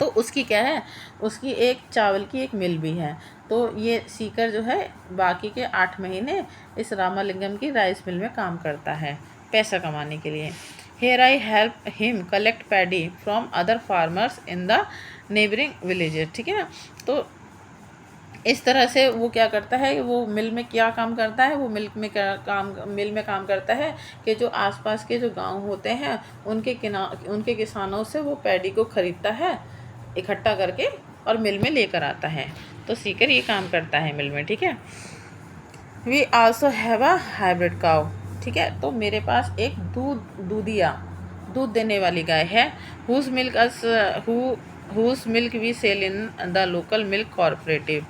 तो उसकी क्या है, उसकी एक चावल की एक मिल भी है। तो ये सीकर जो है बाकी के 8 महीने इस रामालिंगम की राइस मिल में काम करता है पैसा कमाने के लिए। Here I help him collect paddy from other farmers in the neighbouring villages, ठीक है ना। तो इस तरह से वो क्या करता है, वो मिल में क्या काम करता है, वो मिल में काम करता है कि जो आसपास के जो गांव होते हैं, उनके किसानों से वो पैडी को ख़रीदता है इकट्ठा करके और मिल में लेकर आता है। तो सीकर ये काम करता है मिल में, ठीक है। We also have a hybrid cow, ठीक है। तो मेरे पास एक दूध देने वाली गाय है, whose milk we sell in the local milk cooperative.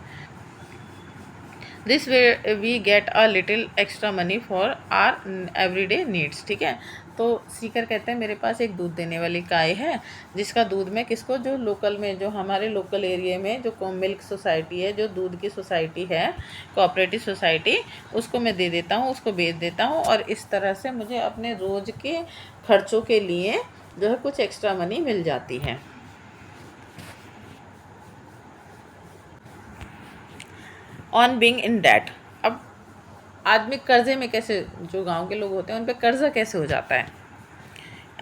This way we get a little extra money for our everyday needs, ठीक है। तो सीकर कहते हैं मेरे पास एक दूध देने वाली गाय है, जिसका दूध मैं किसको, जो लोकल में, जो हमारे लोकल एरिया में जो मिल्क सोसाइटी है, जो दूध की सोसाइटी है, कोऑपरेटिव सोसाइटी, उसको मैं दे देता हूँ, उसको बेच देता हूँ। और इस तरह से मुझे अपने रोज़ के खर्चों के लिए जो है कुछ एक्स्ट्रा मनी मिल जाती है। On being in debt. अब आदमी कर्जे में कैसे, जो गांव के लोग होते हैं उन पे कर्जा कैसे हो जाता है।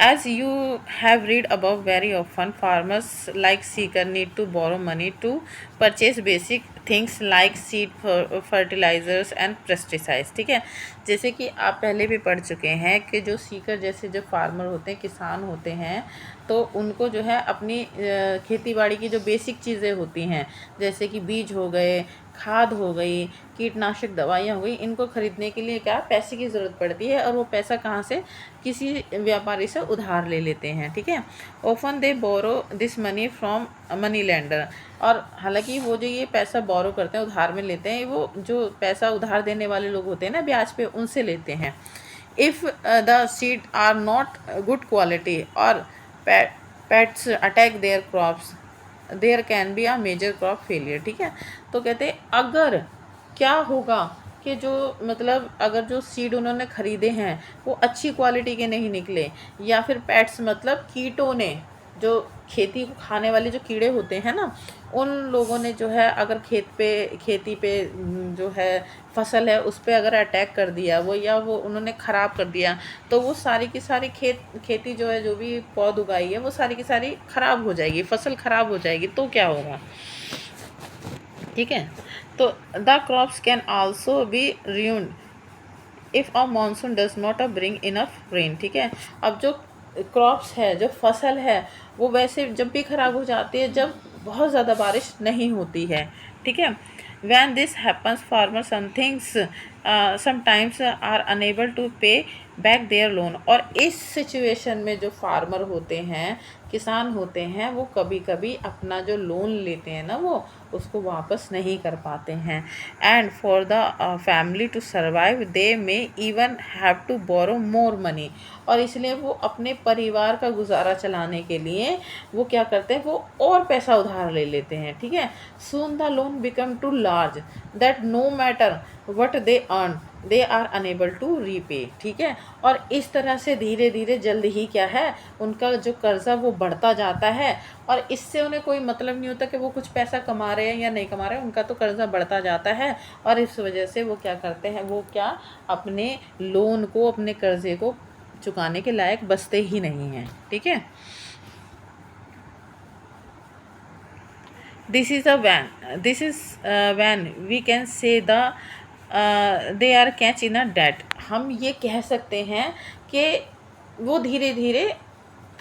As you have read above, very often farmers like Sekar need to borrow money to purchase basic things like seed fertilisers and pesticides. ठीक है, जैसे कि आप पहले भी पढ़ चुके हैं कि जो सीकर जैसे जो फार्मर होते हैं, किसान होते हैं, तो उनको जो है अपनी खेती बाड़ी की जो बेसिक चीज़ें होती हैं, जैसे कि बीज हो गए, खाद हो गई, कीटनाशक दवाइयाँ हो गई, इनको ख़रीदने के लिए क्या पैसे की ज़रूरत पड़ती है, और वो पैसा कहाँ से, किसी व्यापारी से उधार ले लेते हैं। ठीक है, often they borrow this money from money lender. और हालांकि वो जो ये पैसा बोरो करते हैं, उधार में लेते हैं, वो जो पैसा उधार देने वाले लोग होते हैं ना ब्याज पे, उनसे लेते हैं। If the seed are not good quality or pests attack their crops there can be a major crop failure. ठीक है, तो कहते हैं अगर क्या होगा कि जो मतलब अगर जो सीड उन्होंने ख़रीदे हैं वो अच्छी क्वालिटी के नहीं निकले, या फिर पेट्स मतलब कीटों ने, जो खेती को खाने वाले जो कीड़े होते हैं ना, उन लोगों ने जो है अगर खेती पे जो है फसल है उस पर अगर अटैक कर दिया वो, या वो उन्होंने ख़राब कर दिया, तो वो सारी की सारी खेती जो है, जो भी पौध उगाई है, वो सारी की सारी ख़राब हो जाएगी, फसल ख़राब हो जाएगी। तो क्या होगा, ठीक है, तो the crops can also be ruined if a monsoon does not bring enough rain. ठीक है, अब जो क्रॉप्स है, जो फसल है, वो वैसे जब भी ख़राब हो जाती है जब बहुत ज़्यादा बारिश नहीं होती है। ठीक है, when this happens farmer sometimes are unable to pay back their loan. और इस सिचुएशन में जो फार्मर होते हैं, किसान होते हैं, वो कभी कभी अपना जो लोन लेते हैं ना, वो उसको वापस नहीं कर पाते हैं। And for the family to survive they may even have to borrow more money. और इसलिए वो अपने परिवार का गुजारा चलाने के लिए वो क्या करते हैं, वो और पैसा उधार ले लेते हैं। ठीक है, soon the loan become too large that no matter what they earn they are unable to repay. ठीक है, और इस तरह से धीरे धीरे जल्द ही क्या है, उनका जो कर्जा वो बढ़ता जाता है, और इससे उन्हें कोई मतलब नहीं होता कि वो कुछ पैसा कमा रहे हैं या नहीं कमा रहे हैं, उनका तो कर्जा बढ़ता जाता है। और इस वजह से वो क्या करते हैं, वो क्या अपने लोन को, अपने कर्जे को चुकाने के लायक बचते ही नहीं हैं। ठीक है, this is when we can say they are catch in a debt। हम ये कह सकते हैं कि वो धीरे धीरे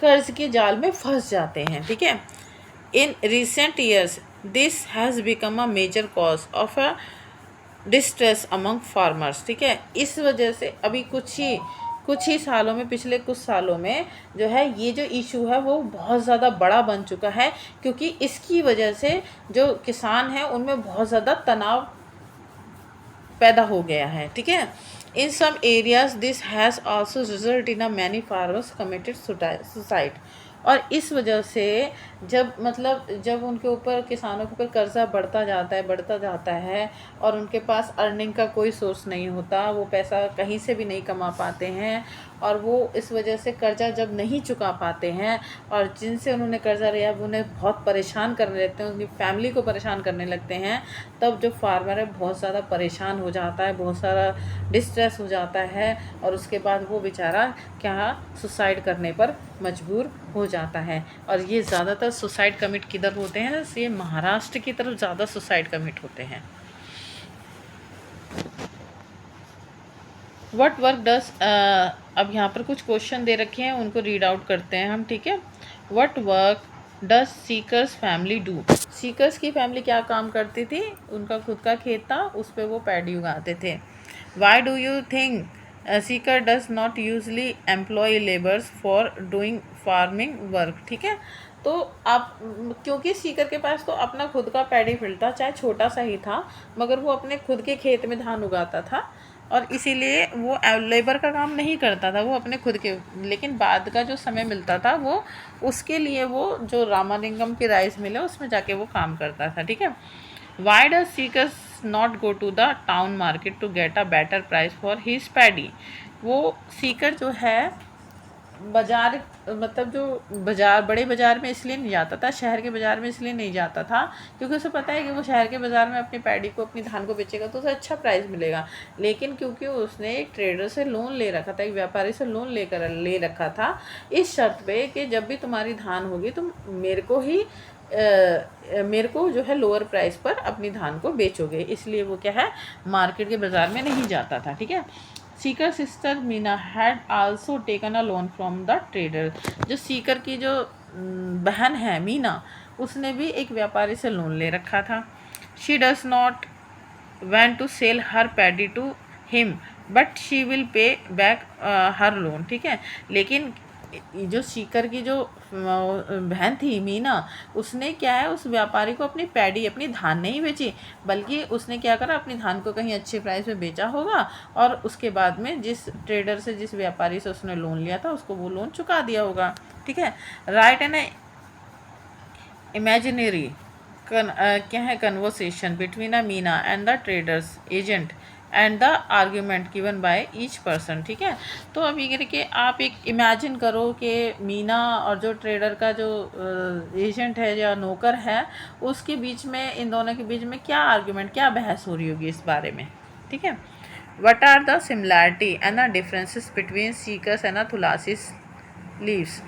कर्ज के जाल में फंस जाते हैं। ठीक है, in recent years this has become a major cause of a distress among farmers. ठीक है, इस वजह से अभी कुछ ही सालों में, पिछले कुछ सालों में जो है ये जो इशू है वो बहुत ज़्यादा बड़ा बन चुका है, क्योंकि इसकी वजह से जो किसान हैं उनमें बहुत ज़्यादा तनाव पैदा हो गया है। ठीक है, in some areas this has also result in a many farmers committed suicide. और इस वजह से जब उनके ऊपर, किसानों के ऊपर कर्जा बढ़ता जाता है और उनके पास अर्निंग का कोई सोर्स नहीं होता, वो पैसा कहीं से भी नहीं कमा पाते हैं, और वो इस वजह से कर्जा जब नहीं चुका पाते हैं, और जिनसे उन्होंने कर्जा लिया वो उन्हें बहुत परेशान करने लगते हैं, उनकी फैमिली को परेशान करने लगते हैं, तब जो फार्मर है बहुत ज़्यादा परेशान हो जाता है, बहुत सारा डिस्ट्रेस हो जाता है, और उसके बाद वो बेचारा क्या सुसाइड करने पर मजबूर हो जाता है। और ये ज़्यादातर सुसाइड कमिट किधर होते हैं, ये महाराष्ट्र की तरफ ज़्यादा सुसाइड कमिट होते हैं। वट वर्क डस, अब यहाँ पर कुछ क्वेश्चन दे रखे हैं, उनको रीड आउट करते हैं हम। ठीक है, what work does seekers family do. Seekers की फैमिली क्या काम करती थी, उनका खुद का खेत था, उस पर वो पैडी उगाते थे। Why do you think Sekar does not usually employ labours for doing farming work. ठीक है, तो आप, क्योंकि सीकर के पास तो अपना खुद का पैडी फील्ड था, चाहे छोटा सा ही था, मगर वो अपने खुद के खेत में धान उगाता था, और इसीलिए वो लेबर का काम नहीं करता था, वो अपने खुद के। लेकिन बाद का जो समय मिलता था वो उसके लिए वो जो रामालिंगम की राइस मिल है उसमें जाके वो काम करता था। ठीक है, why does Sekars not go to the town market to get a better price for his paddy. वो सीकर जो है बाज़ार, मतलब जो बाज़ार, बड़े बाज़ार में इसलिए नहीं जाता था, शहर के बाज़ार में इसलिए नहीं जाता था क्योंकि उसे पता है कि वो शहर के बाज़ार में अपनी पैडी को, अपनी धान को बेचेगा तो उसे अच्छा प्राइस मिलेगा। लेकिन क्योंकि उसने एक ट्रेडर से लोन ले रखा था, एक व्यापारी से लोन ले रखा था, इस शर्त पे कि जब भी तुम्हारी धान होगी तुम मेरे को ही मेरे को जो है लोअर प्राइस पर अपनी धान को बेचोगे, इसलिए वो क्या है मार्केट के बाज़ार में नहीं जाता था। ठीक है। Sikar sister Meena had also taken a loan from the trader. जो सीकर की जो बहन है मीना, उसने भी एक व्यापारी से लोन ले रखा था। She does not went to sell her paddy to him but she will pay back her loan। ठीक है। लेकिन जो सीकर की जो बहन थी मीना, उसने क्या है उस व्यापारी को अपनी पैडी अपनी धान नहीं बेची, बल्कि उसने क्या करा अपनी धान को कहीं अच्छे प्राइस में बेचा होगा और उसके बाद में जिस ट्रेडर से जिस व्यापारी से उसने लोन लिया था उसको वो लोन चुका दिया होगा। ठीक है। राइट एन इमेजिनरी क्या है conversation between a Meena and the traders agent and the argument given by each person. ठीक है। तो अब ये करके आप एक इमेजिन करो कि मीना और जो ट्रेडर का जो एजेंट है या नौकर है, उसके बीच में, इन दोनों के बीच में क्या आर्ग्यूमेंट, क्या बहस हो रही होगी इस बारे में। ठीक है। What are the similarity and the differences between Sekar's and Tulasi's lives.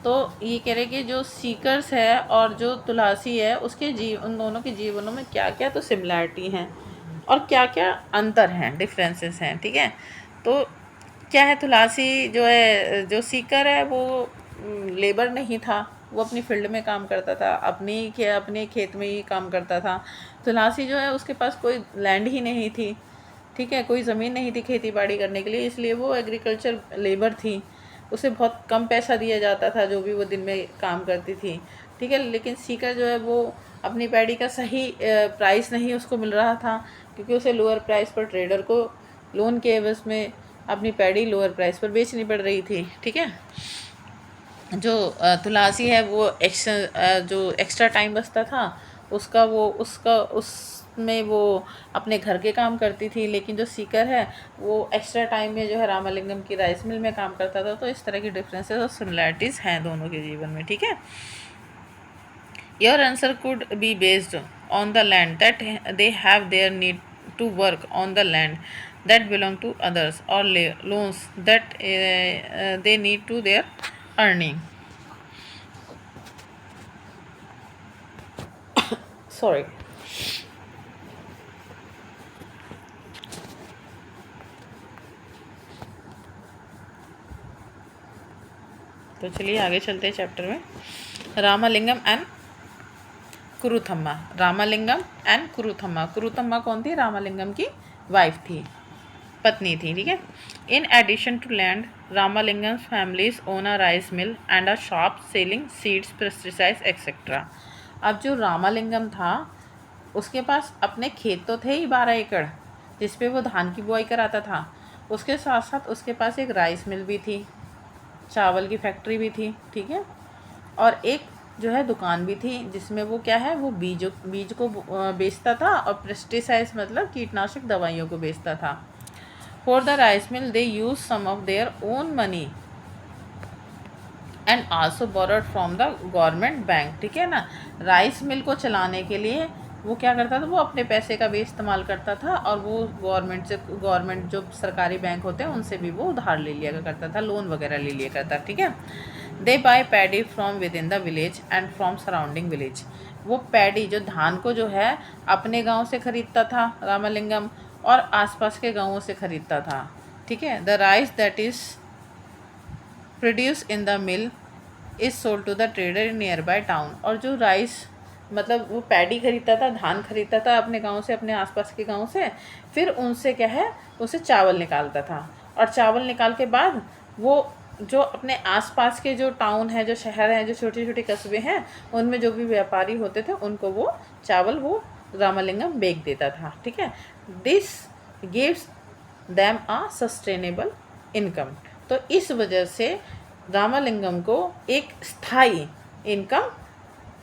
तो ये कह रहे कि जो सीकर्स है और जो तुलसी है उसके उन दोनों के जीवनों में क्या क्या तो सिमिलैरिटी हैं और क्या क्या अंतर हैं, डिफरेंसेस हैं। ठीक है। तो क्या है, तुलसी जो है, जो सीकर है वो लेबर नहीं था, वो अपनी फील्ड में काम करता था, अपने खेत में ही काम करता था। तुलसी जो है उसके पास कोई लैंड ही नहीं थी। ठीक है। कोई ज़मीन नहीं थी खेती बाड़ी करने के लिए, इसलिए वो एग्रीकल्चर लेबर थी। उसे बहुत कम पैसा दिया जाता था जो भी वो दिन में काम करती थी। ठीक है। लेकिन सीकर जो है वो अपनी पैडी का सही प्राइस नहीं उसको मिल रहा था, क्योंकि उसे लोअर प्राइस पर ट्रेडर को लोन के एवज में अपनी पैडी लोअर प्राइस पर बेचनी पड़ रही थी। ठीक है। जो तुलसी है वो जो एक्स्ट्रा टाइम बचता था उसमें वो अपने घर के काम करती थी, लेकिन जो सीकर है वो एक्स्ट्रा टाइम में जो है रामालिंगम की राइस मिल में काम करता था। तो इस तरह की डिफरेंसेस और सिमिलैरिटीज़ हैं दोनों के जीवन में। ठीक है। Your answer could be based on the land that they have their need to work on the land that belong to others or loans that they need to their earning। Sorry। तो चलिए आगे चलते हैं chapter में। Ramalingam and कुरुथम्मा। Ramalingam and कुरुथम्मा। कुरुथम्मा कौन थी? रामालिंगम की wife थी, पत्नी थी। ठीक है। In addition to land, Ramalingam families own a rice mill and a shop selling seeds, pesticides etcetera. अब जो रामालिंगम था उसके पास अपने खेत तो थे ही 12 एकड़ जिस पे वो धान की बुआई कराता था। उसके साथ साथ उसके पास एक राइस मिल भी थी, चावल की फैक्ट्री भी थी। ठीक है। और एक जो है दुकान भी थी जिसमें वो क्या है वो बीज को बेचता था और पेस्टिसाइड्स मतलब कीटनाशक दवाइयों को बेचता था। For the rice mill, they used some of their own money and also borrowed from the government bank। ठीक है ना। राइस मिल को चलाने के लिए वो क्या करता था, वो अपने पैसे का भी इस्तेमाल करता था और वो गवर्नमेंट जो सरकारी बैंक होते हैं उनसे भी वो उधार ले लिया करता था, लोन वगैरह ले लिया करता। ठीक है। They buy paddy from within the village and from surrounding village. वो पैडी जो धान को जो है अपने गांव से ख़रीदता था रामालिंगम और आसपास के गांवों से ख़रीदता था। ठीक है। The rice that is produce in the mill is sold to the trader in nearby town. और जो राइस मतलब वो पैडी खरीदता था, धान खरीदता था अपने गांव से, अपने आसपास के गांव से, फिर उनसे क्या है उसे चावल निकालता था और चावल निकाल के बाद वो जो अपने आसपास के जो टाउन है, जो शहर हैं, जो छोटे छोटे कस्बे हैं, उनमें जो भी व्यापारी होते थे उनको वो चावल वो रामालिंगम बेच देता था। ठीक है। This gives them a sustainable income. तो इस वजह से रामालिंगम को एक स्थायी इनकम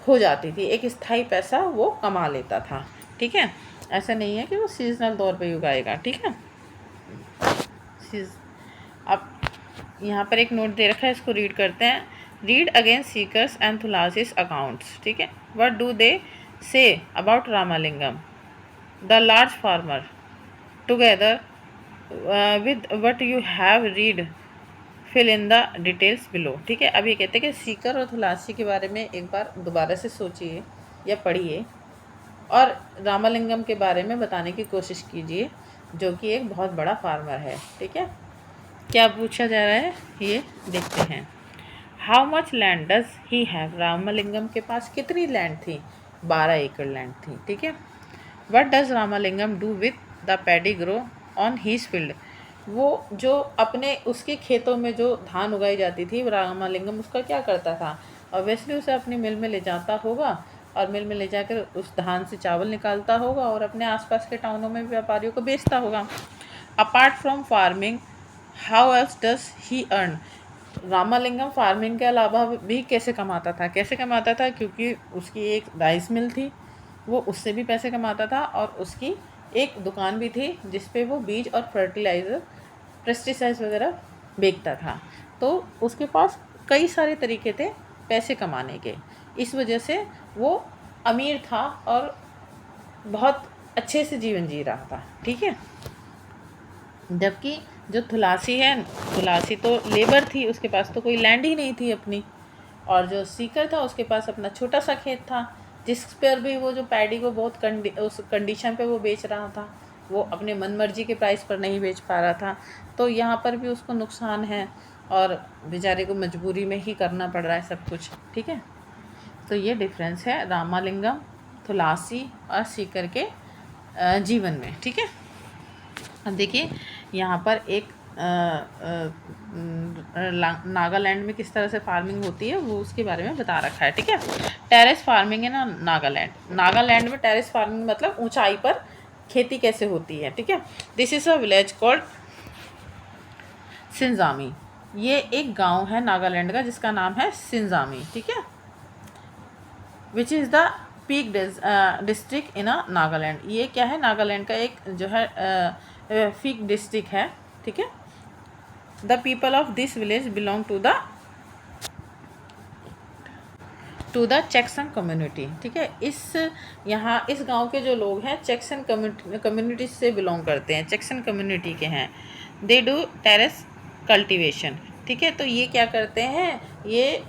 हो जाती थी, एक स्थायी पैसा वो कमा लेता था। ठीक है। ऐसा नहीं है कि वो सीजनल तौर पे उगाएगा। ठीक है। अब यहाँ पर एक नोट दे रखा है, इसको रीड करते हैं। Read against Sekar's and Thulasi's accounts. ठीक है। What do they say about Ramalingam the large farmer together with what you have read fill in the details below. ठीक है, अब ये कहते हैं कि सीकर और थुलासी के बारे में एक बार दोबारा से सोचिए या पढ़िए और रामालिंगम के बारे में बताने की कोशिश कीजिए, जो कि एक बहुत बड़ा फार्मर है। ठीक है, क्या पूछा जा रहा है ये देखते हैं। How much land does he have, Ramalingam के पास कितनी लैंड थी? 12 एकड़ लैंड थी। ठीक है। What does Ramalingam do with the paddy grow on his field, वो जो अपने उसके खेतों में जो धान उगाई जाती थी रामालिंगम उसका क्या करता था? ऑब्वियसली उसे अपनी मिल में ले जाता होगा और मिल में ले जाकर उस धान से चावल निकालता होगा और अपने आसपास के टाउनों में व्यापारियों को बेचता होगा। Apart from farming how else does he earn, Ramalingam farming के अलावा भी कैसे कमाता था? कैसे कमाता था? क्योंकि उसकी एक राइस मिल थी, वो उससे भी पैसे कमाता था और उसकी एक दुकान भी थी जिस पे वो बीज और फर्टिलाइज़र पेस्टिसाइड्स वगैरह बेचता था। तो उसके पास कई सारे तरीके थे पैसे कमाने के, इस वजह से वो अमीर था और बहुत अच्छे से जीवन जी रहा था। ठीक है, जबकि जो थुलासी है, थुलासी तो लेबर थी, उसके पास तो कोई लैंड ही नहीं थी अपनी, और जो सीकर था उसके पास अपना छोटा सा खेत था जिस पर भी वो जो पैडी को बहुत उस कंडीशन पे वो बेच रहा था, वो अपने मन मर्जी के प्राइस पर नहीं बेच पा रहा था। तो यहाँ पर भी उसको नुकसान है और बेचारे को मजबूरी में ही करना पड़ रहा है सब कुछ। ठीक है, तो ये डिफरेंस है रामालिंगम, थुलासी और सीकर के जीवन में। ठीक है, अब देखिए यहाँ पर एक नागालैंड में किस तरह से फार्मिंग होती है वो उसके बारे में बता रखा है। ठीक है, टेरेस फार्मिंग है ना नागालैंड, नागालैंड में टेरेस फार्मिंग मतलब ऊंचाई पर खेती कैसे होती है। ठीक है, this is a village called Sinjami, ये एक गांव है नागालैंड का जिसका नाम है सिंजामी। ठीक है, which is the peak district in a Nagaland, ये क्या है? नागालैंड का एक जो है पीक डिस्ट्रिक्ट है। ठीक है, the people of this village belong to the Chakhesang community. ठीक है, यहाँ इस गांव के जो लोग हैं चेक्सन कम्युनिटी से बिलोंग करते हैं, चेक्सन कम्युनिटी के हैं। They do terrace cultivation. ठीक है, तो ये क्या करते हैं? ये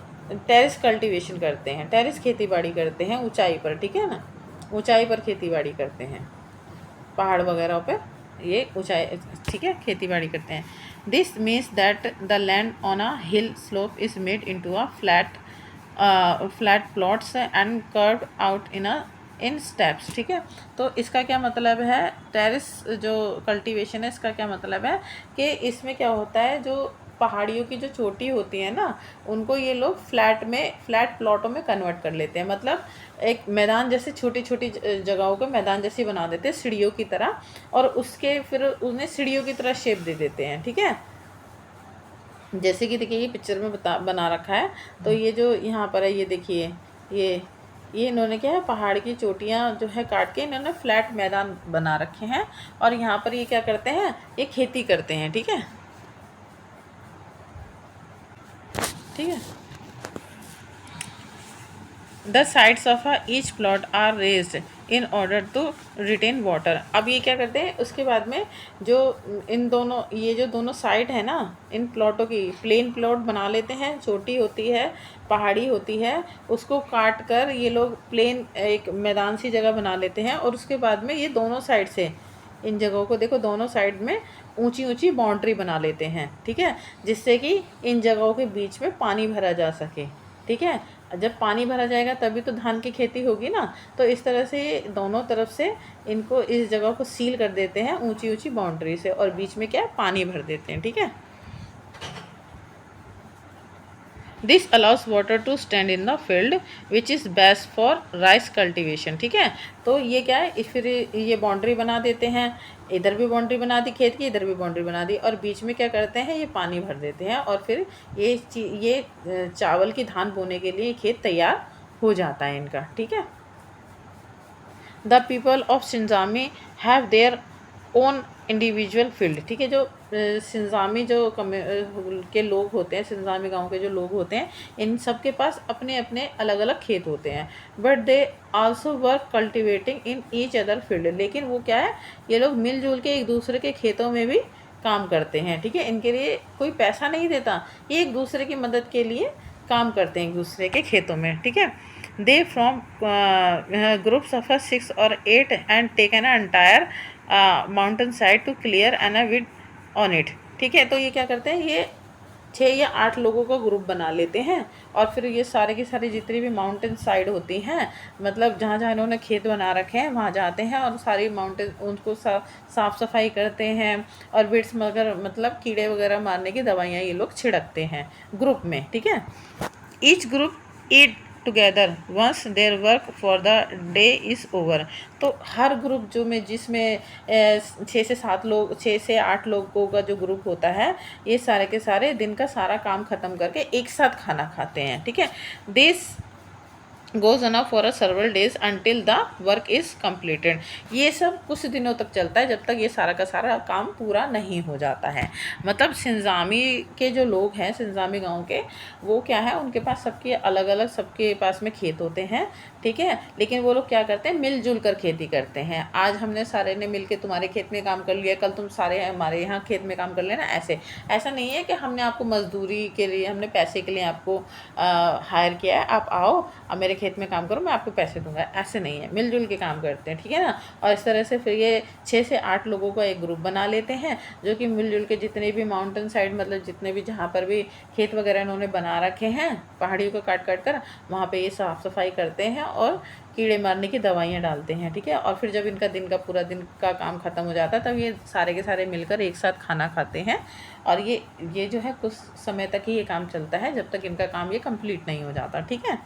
टेरेस कल्टीवेशन करते हैं, टेरेस खेती बाड़ी करते हैं ऊंचाई पर। ठीक है ना, ऊंचाई पर खेती बाड़ी करते हैं, पहाड़ वगैरह पे ये ऊंचाई, ठीक है, खेती बाड़ी करते हैं। This means that the land on a hill slope is made into a flat plots and curved out in steps. ठीक है, तो इसका क्या मतलब है? टेरेस जो कल्टीवेशन है इसका क्या मतलब है कि इसमें क्या होता है, जो पहाड़ियों की जो चोटी होती है ना, उनको ये लोग फ्लैट प्लॉटों में कन्वर्ट कर लेते हैं। मतलब एक मैदान जैसे छोटी छोटी जगहों को मैदान जैसे बना देते हैं सीढ़ियों की तरह, और उसके फिर उन्हें सीढ़ियों की तरह शेप दे देते हैं। ठीक है, जैसे कि देखिए ये पिक्चर में बना रखा है। तो ये जो यहाँ पर है ये देखिए, ये इन्होंने क्या है, पहाड़ की चोटियाँ जो है काट के इन्होंने फ्लैट मैदान बना रखे हैं और यहाँ पर ये क्या करते हैं, ये खेती करते हैं। ठीक है, ठीक है, the sides of each plot are raised in order to retain water. अब ये क्या करते हैं उसके बाद में, जो इन दोनों ये जो दोनों साइड है ना इन प्लॉटों की, प्लेन प्लॉट बना लेते हैं, चोटी होती है, पहाड़ी होती है, उसको काट कर ये लोग प्लेन एक मैदान सी जगह बना लेते हैं और उसके बाद में ये दोनों साइड से इन जगहों को देखो, दोनों साइड में ऊंची ऊंची बाउंड्री बना लेते हैं। ठीक है, जिससे कि इन जगहों के बीच में पानी भरा जा सके। ठीक है, जब पानी भरा जाएगा तभी तो धान की खेती होगी ना, तो इस तरह से दोनों तरफ से इनको इस जगह को सील कर देते हैं ऊंची ऊंची बाउंड्री से, और बीच में क्या पानी भर देते हैं। ठीक है, this allows water to stand in the field which is best for rice cultivation. ठीक है, तो ये क्या है, फिर ये बाउंड्री बना देते हैं, इधर भी बाउंड्री बना दी खेत की, इधर भी बाउंड्री बना दी, और बीच में क्या करते हैं, ये पानी भर देते हैं और फिर ये चावल की धान बोने के लिए खेत तैयार हो जाता है इनका। ठीक है, the people of Sinjami have their own individual field. ठीक है, जो सिंजामी जो के लोग होते हैं, सिंजामी गांव के जो लोग होते हैं, इन सब के पास अपने अपने अलग अलग खेत होते हैं। But they also work cultivating in each other field, लेकिन वो क्या है, ये लोग मिलजुल के एक दूसरे के खेतों में भी काम करते हैं, ठीक है। इनके लिए कोई पैसा नहीं देता, ये एक दूसरे की मदद के लिए काम करते हैं एक दूसरे के खेतों में, ठीक है। They from groups of 6 or 8 and take an entire mountainside to clear an with on it, ठीक है। तो ये क्या करते हैं, ये 6 या 8 लोगों का ग्रुप बना लेते हैं और फिर ये सारे के सारे जितनी भी माउंटेन साइड होती हैं, मतलब जहाँ जहाँ इन्होंने खेत बना रखे हैं वहाँ जाते हैं और सारी माउंटेन उनको साफ़ सफाई करते हैं और बिट्स मगर मतलब कीड़े वगैरह मारने की दवाइयाँ ये लोग छिड़कते हैं ग्रुप में, ठीक है। Each group eat together once their work for the day is over. तो हर ग्रुप जो में जिसमें 6 से 8 लोगों का जो ग्रुप होता है, ये सारे के सारे दिन का सारा काम ख़त्म करके एक साथ खाना खाते हैं, ठीक है। This goes on for several days until the work is completed। ये सब कुछ दिनों तक चलता है जब तक ये सारा का सारा काम पूरा नहीं हो जाता है। मतलब सिंजामी के जो लोग हैं, सिंजामी गांव के, वो क्या है, उनके पास सबके अलग अलग सबके पास में खेत होते हैं, ठीक है। लेकिन वो लोग क्या करते हैं, मिलजुल कर खेती करते हैं। आज हमने सारे ने मिल के तुम्हारे खेत में काम कर लिया, कल तुम सारे हमारे यहाँ खेत में काम कर लेना। ऐसा नहीं है कि हमने आपको मजदूरी के लिए, हमने पैसे के लिए आपको हायर किया है, आप आओ अब मेरे खेत में काम करो, मैं आपको पैसे दूंगा, ऐसे नहीं है। मिलजुल के काम करते हैं, ठीक है ना। और इस तरह से फिर ये 6 से 8 लोगों का एक ग्रुप बना लेते हैं जो कि मिलजुल के जितने भी माउंटेन साइड, मतलब जितने भी जहाँ पर भी खेत वगैरह इन्होंने बना रखे हैं पहाड़ियों को काट काट कर, वहाँ पे ये साफ़ सफाई करते हैं और कीड़े मारने की दवाइयाँ डालते हैं, ठीक है। और फिर जब इनका पूरा दिन का काम ख़त्म हो जाता है तब ये सारे के सारे मिलकर एक साथ खाना खाते हैं। और ये जो है कुछ समय तक ही ये काम चलता है, जब तक इनका काम ये कंप्लीट नहीं हो जाता, ठीक है।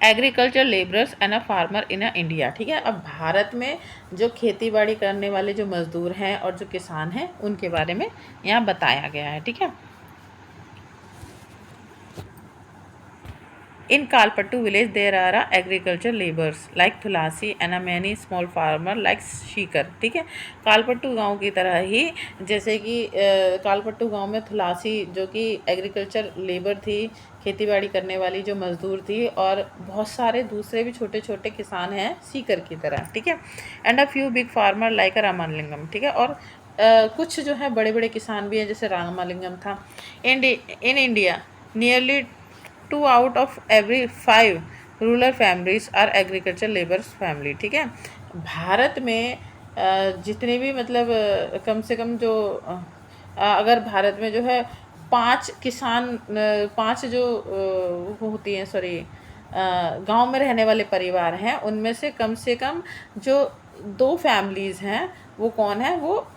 Agriculture labourers and a farmer in India, ठीक है। अब भारत में जो खेती बाड़ी करने वाले जो मज़दूर हैं और जो किसान हैं उनके बारे में यहाँ बताया गया है, ठीक है। In Kalpattu village there are agriculture laborers like Thulasi and many small farmer like Shikar, ठीक है। कालपट्टू गांव की तरह ही, जैसे कि कालपट्टू गांव में थुलासी जो कि एग्रीकल्चर लेबर थी, खेतीबाड़ी करने वाली जो मज़दूर थी, और बहुत सारे दूसरे भी छोटे छोटे किसान हैं सीकर की तरह, ठीक है। And a few big farmer like Ramalingam, ठीक है। और कुछ जो है बड़े बड़े किसान भी हैं जैसे रामालिंगम था। In India nearly 2 out of every 5 rural families are agriculture labours family, ठीक है। भारत में जितने भी मतलब कम से कम जो अगर भारत में जो है 5 किसान, 5 जो वो होती हैं, सॉरी, गांव में रहने वाले परिवार हैं, उनमें से कम जो 2 फैमिलीज़ हैं वो कौन है, वो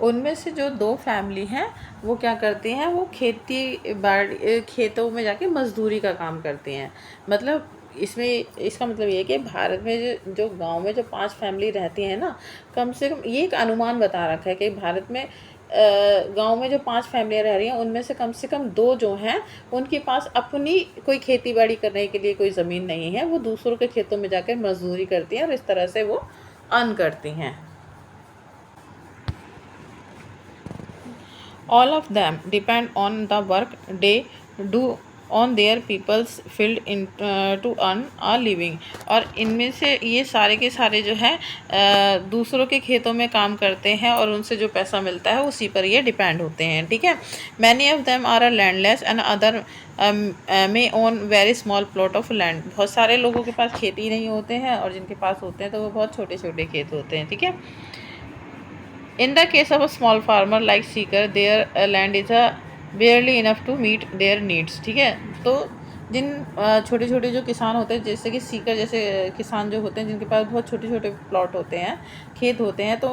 उनमें से जो 2 फैमिली हैं वो क्या करती हैं, वो खेती बाड़ी खेतों में जाके मजदूरी का काम करती हैं। मतलब इसका मतलब ये है कि भारत में जो गांव में जो 5 फैमिली रहती हैं ना, कम से कम ये एक अनुमान बता रखा है कि भारत में गांव में जो 5 फैमिलियाँ रह रही हैं उनमें से कम 2 जो हैं उनके पास अपनी कोई खेती बाड़ी करने के लिए कोई ज़मीन नहीं है, वो दूसरों के खेतों में जाकर मजदूरी करती हैं और इस तरह से वो अर्न करती हैं। All of them depend on the work they do on their people's field in to earn a living। और इनमें से ये सारे के सारे जो है दूसरों के खेतों में काम करते हैं और उनसे जो पैसा मिलता है उसी पर ये डिपेंड होते हैं, ठीक है। Many of them are landless and other may own very small plot of land. बहुत सारे लोगों के पास खेती नहीं होते हैं और जिनके पास होते हैं तो वो बहुत छोटे छोटे खेत होते हैं, ठीक है। In the case of a small farmer like Seeker, their land is barely enough to meet their needs, ठीक है। तो जिन छोटे छोटे जो किसान होते हैं, जैसे कि सीकर जैसे किसान जो होते हैं जिनके पास बहुत छोटे छोटे प्लॉट होते हैं, खेत होते हैं, तो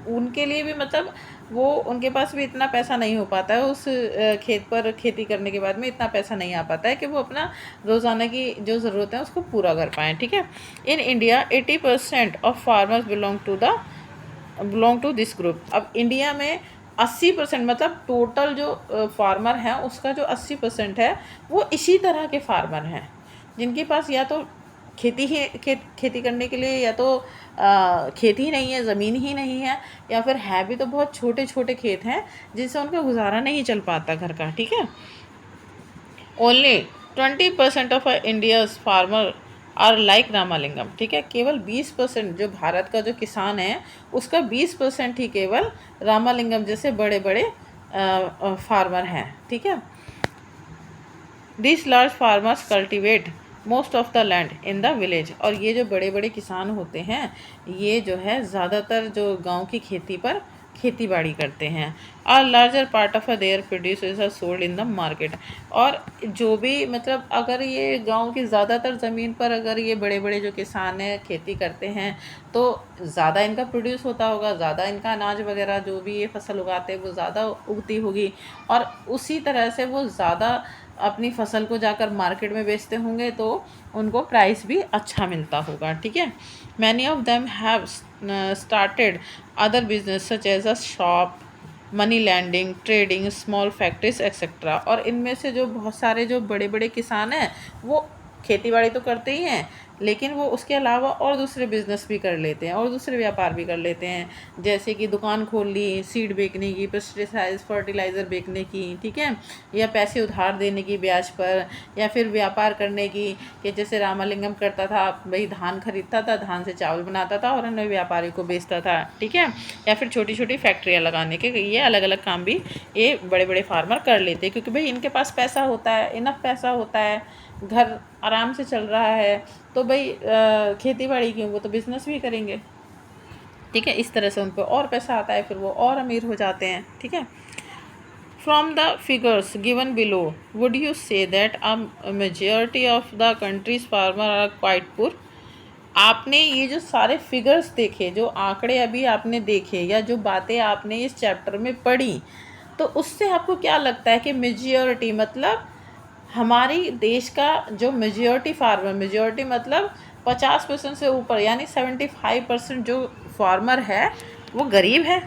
उनके लिए भी मतलब वो उनके पास भी इतना पैसा नहीं हो पाता है, उस खेत पर खेती करने के बाद में इतना पैसा नहीं आ पाता है कि वो अपना रोज़ाना की जो ज़रूरत है उसको पूरा कर पाएँ, ठीक है। In India 80% of farmers belong to this group. अब इंडिया में 80% मतलब टोटल जो फार्मर हैं उसका जो 80% है वो इसी तरह के फार्मर हैं जिनके पास या तो खेती करने के लिए या तो खेत ही नहीं है, ज़मीन ही नहीं है, या फिर है भी तो बहुत छोटे छोटे खेत हैं जिनसे उनका गुजारा नहीं चल पाता घर का, ठीक है। Only 20% of India's farmer are like Ramalingam, ठीक है। केवल 20% जो भारत का जो किसान है उसका 20% ही केवल रामालिंगम जैसे बड़े बड़े फार्मर हैं, ठीक है। This large farmers cultivate most of the land in the village, और ये जो बड़े बड़े किसान होते हैं ये जो है ज़्यादातर जो गांव की खेती पर खेती बाड़ी करते हैं। और larger part of their produce is sold in the market, और जो भी मतलब अगर ये गांव की ज़्यादातर ज़मीन पर अगर ये बड़े बड़े जो किसान हैं खेती करते हैं तो ज़्यादा इनका प्रोड्यूस होता होगा, ज़्यादा इनका अनाज वगैरह जो भी ये फसल उगाते हैं वो ज़्यादा उगती होगी, और उसी तरह से वो ज़्यादा अपनी फसल को जाकर मार्केट में बेचते होंगे तो उनको प्राइस भी अच्छा मिलता होगा, ठीक है। Many of them have started other business such as a shop, money lending, trading, small factories etcetera, और इनमें से जो बहुत सारे जो बड़े बड़े किसान हैं वो खेती बाड़ी तो करते ही हैं लेकिन वो उसके अलावा और दूसरे बिजनेस भी कर लेते हैं और दूसरे व्यापार भी कर लेते हैं, जैसे कि दुकान खोल ली सीड बेचने की, पेस्टिसाइड फर्टिलाइज़र बेचने की, ठीक है, या पैसे उधार देने की ब्याज पर, या फिर व्यापार करने की कि जैसे रामालिंगम करता था भाई धान खरीदता था, धान से चावल बनाता था और अन्य व्यापारी को बेचता था, ठीक है, या फिर छोटी छोटी फैक्ट्रियाँ लगाने के, ये अलग अलग काम भी ये बड़े बड़े फार्मर कर लेते हैं क्योंकि भाई इनके पास पैसा होता है, इनफ पैसा होता है, घर आराम से चल रहा है तो भाई खेती बाड़ी की वो तो बिज़नेस भी करेंगे, ठीक है। इस तरह से उन पर और पैसा आता है, फिर वो और अमीर हो जाते हैं, ठीक है। From the figures given below would you say that a majority of the country's farmer are quite poor. आपने ये जो सारे फिगर्स देखे, जो आंकड़े अभी आपने देखे या जो बातें आपने इस चैप्टर में पढ़ी, तो उससे आपको क्या लगता है कि मेजॉरिटी मतलब हमारी देश का जो मेजॉरिटी फार्मर, मेजॉरिटी मतलब 50% से ऊपर यानी 75% जो फार्मर है वो गरीब है।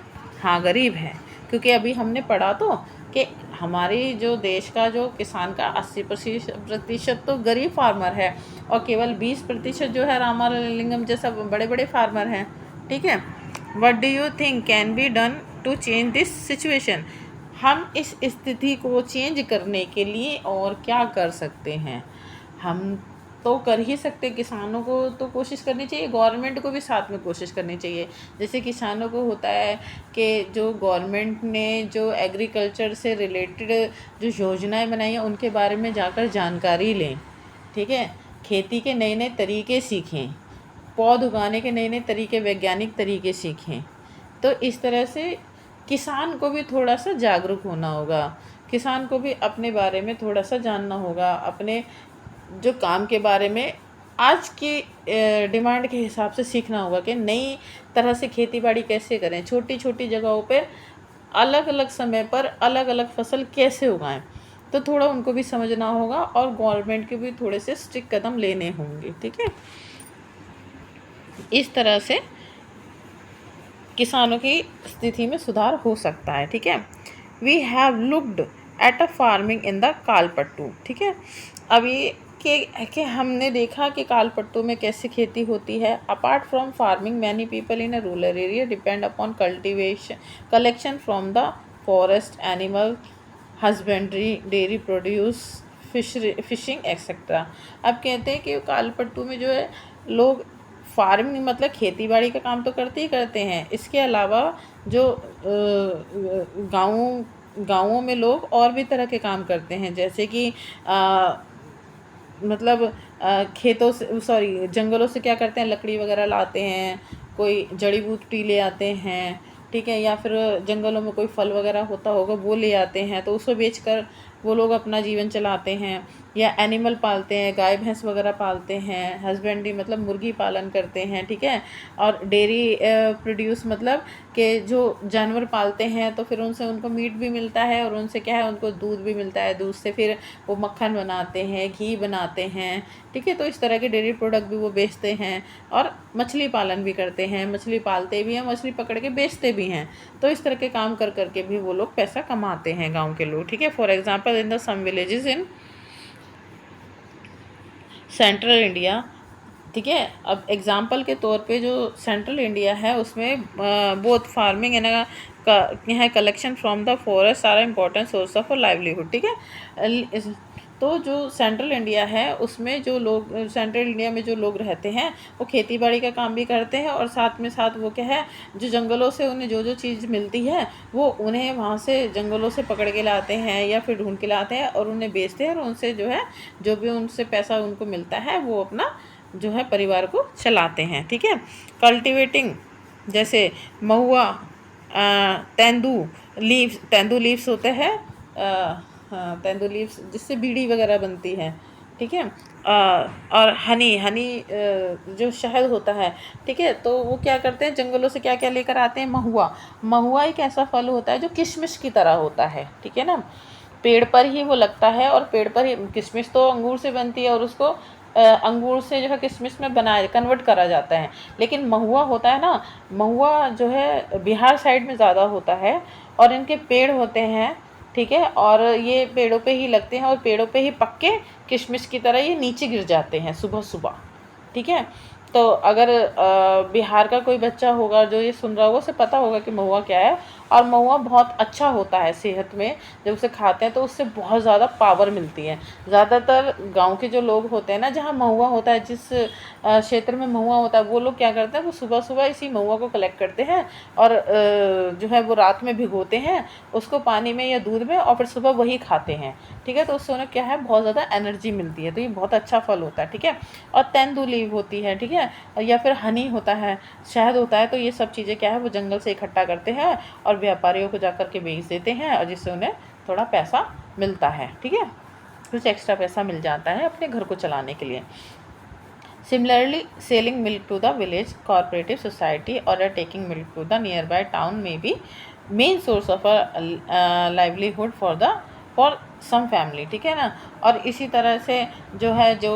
हाँ गरीब है, क्योंकि अभी हमने पढ़ा तो कि हमारी जो देश का जो किसान का 80% तो गरीब फार्मर है और केवल 20% जो है रामालिंगम जैसा बड़े बड़े फार्मर हैं, ठीक है। What do you think can be done to change this situation. हम इस स्थिति को चेंज करने के लिए और क्या कर सकते हैं। हम तो कर ही सकते, किसानों को तो कोशिश करनी चाहिए, गवर्नमेंट को भी साथ में कोशिश करनी चाहिए। जैसे किसानों को होता है कि जो गवर्नमेंट ने जो एग्रीकल्चर से रिलेटेड जो योजनाएं बनाई हैं उनके बारे में जाकर जानकारी लें, ठीक है। खेती के नए नए तरीके सीखें, पौध उगाने के नए नए तरीके, वैज्ञानिक तरीके सीखें। तो इस तरह से किसान को भी थोड़ा सा जागरूक होना होगा, किसान को भी अपने बारे में थोड़ा सा जानना होगा, अपने जो काम के बारे में आज की डिमांड के हिसाब से सीखना होगा कि नई तरह से खेती बाड़ी कैसे करें, छोटी छोटी जगहों पर अलग अलग समय पर अलग अलग फसल कैसे उगाएं। तो थोड़ा उनको भी समझना होगा और गवर्नमेंट के भी थोड़े से स्ट्रिक्ट कदम लेने होंगे, ठीक है। इस तरह से किसानों की स्थिति में सुधार हो सकता है, ठीक है। We have looked at a farming in the Kalpattu, ठीक है। अभी कि हमने देखा कि कालपट्टू में कैसे खेती होती है। Apart from farming many people in a rural area depend upon cultivation, collection from the forest, animal husbandry, dairy produce, fishing etcetera. अब कहते हैं कि कालपट्टू में जो है लोग फार्मिंग मतलब खेती बाड़ी का काम तो करते ही करते हैं, इसके अलावा जो गाँवों में लोग और भी तरह के काम करते हैं, जैसे कि मतलब खेतों से जंगलों से क्या करते हैं, लकड़ी वगैरह लाते हैं, कोई जड़ी बूटी ले आते हैं, ठीक है, या फिर जंगलों में कोई फल वगैरह होता होगा वो ले आते हैं तो उसको बेचकर वो लोग अपना जीवन चलाते हैं। या एनिमल पालते हैं, गाय भैंस वगैरह पालते हैं, हस्बेंड्री मतलब मुर्गी पालन करते हैं, ठीक है। और डेयरी प्रोड्यूस मतलब कि जो जानवर पालते हैं तो फिर उनसे उनको मीट भी मिलता है और उनसे क्या है उनको दूध भी मिलता है, दूध से फिर वो मक्खन बनाते हैं, घी बनाते हैं, ठीक है। तो इस तरह के डेयरी प्रोडक्ट भी वो बेचते हैं। और मछली पालन भी करते हैं, मछली पालते भी हैं, मछली पकड़ के बेचते भी हैं। तो इस तरह के काम कर करके भी वो लोग पैसा कमाते हैं गाँव के लोग, ठीक है। For example in the some villages in central India, ठीक है। अब एग्जाम्पल के तौर पे जो सेंट्रल इंडिया है उसमें बोथ फार्मिंग एंड है collection from the forest are important source of livelihood, ठीक है। तो जो सेंट्रल इंडिया है उसमें जो लोग, सेंट्रल इंडिया में जो लोग रहते हैं वो खेती बाड़ी का काम भी करते हैं, और साथ में साथ वो क्या है, जो जंगलों से उन्हें जो जो चीज़ मिलती है वो उन्हें वहाँ से जंगलों से पकड़ के लाते हैं या फिर ढूंढ के लाते हैं और उन्हें बेचते हैं, और उनसे जो है जो भी उनसे पैसा उनको मिलता है वो अपना जो है परिवार को चलाते हैं। ठीक है। कल्टिवेटिंग, जैसे महुआ, तेंदू लीव्स होते हैं, तेंदू लीव्स जिससे बीड़ी वगैरह बनती है। ठीक है। और हनी जो शहद होता है, ठीक है, तो वो क्या करते हैं, जंगलों से क्या क्या लेकर आते हैं, महुआ एक ऐसा फल होता है जो किशमिश की तरह होता है। ठीक है ना, पेड़ पर ही वो लगता है, और पेड़ पर ही किशमिश तो अंगूर से बनती है, और उसको अंगूर से जो है किशमिश में बनाया कन्वर्ट करा जाता है। लेकिन महुआ होता है ना, महुआ जो है बिहार साइड में ज़्यादा होता है, और इनके पेड़ होते हैं। ठीक है, और ये पेड़ों पे ही लगते हैं, और पेड़ों पे ही पक के किशमिश की तरह ये नीचे गिर जाते हैं सुबह सुबह। ठीक है, तो अगर बिहार का कोई बच्चा होगा जो ये सुन रहा होगा, उसे पता होगा कि महुआ क्या है। और महुआ बहुत अच्छा होता है सेहत में, जब उसे खाते हैं तो उससे बहुत ज़्यादा पावर मिलती है। ज़्यादातर गांव के जो लोग होते हैं ना, जहाँ महुआ होता है, जिस क्षेत्र में महुआ होता है, वो लोग क्या करते हैं, वो सुबह सुबह इसी महुआ को कलेक्ट करते हैं, और जो है वो रात में भिगोते हैं उसको पानी में या दूध में, और फिर सुबह वही खाते हैं। ठीक है, तो उससे उन्हें क्या है, बहुत ज़्यादा एनर्जी मिलती है, तो ये बहुत अच्छा फल होता है। ठीक है, और तेंदू लीव होती है। ठीक है, या फिर हनी होता है, शहद होता है। तो ये सब चीज़ें क्या है, वो जंगल से इकट्ठा करते हैं और व्यापारियों को जाकर के बेच देते हैं, और जिससे उन्हें थोड़ा पैसा मिलता है। ठीक है, कुछ एक्स्ट्रा पैसा मिल जाता है अपने घर को चलाने के लिए। Similarly, selling milk to the village cooperative society or taking milk to the nearby town may be main source of a livelihood for some family। ठीक है ना, और इसी तरह से जो है, जो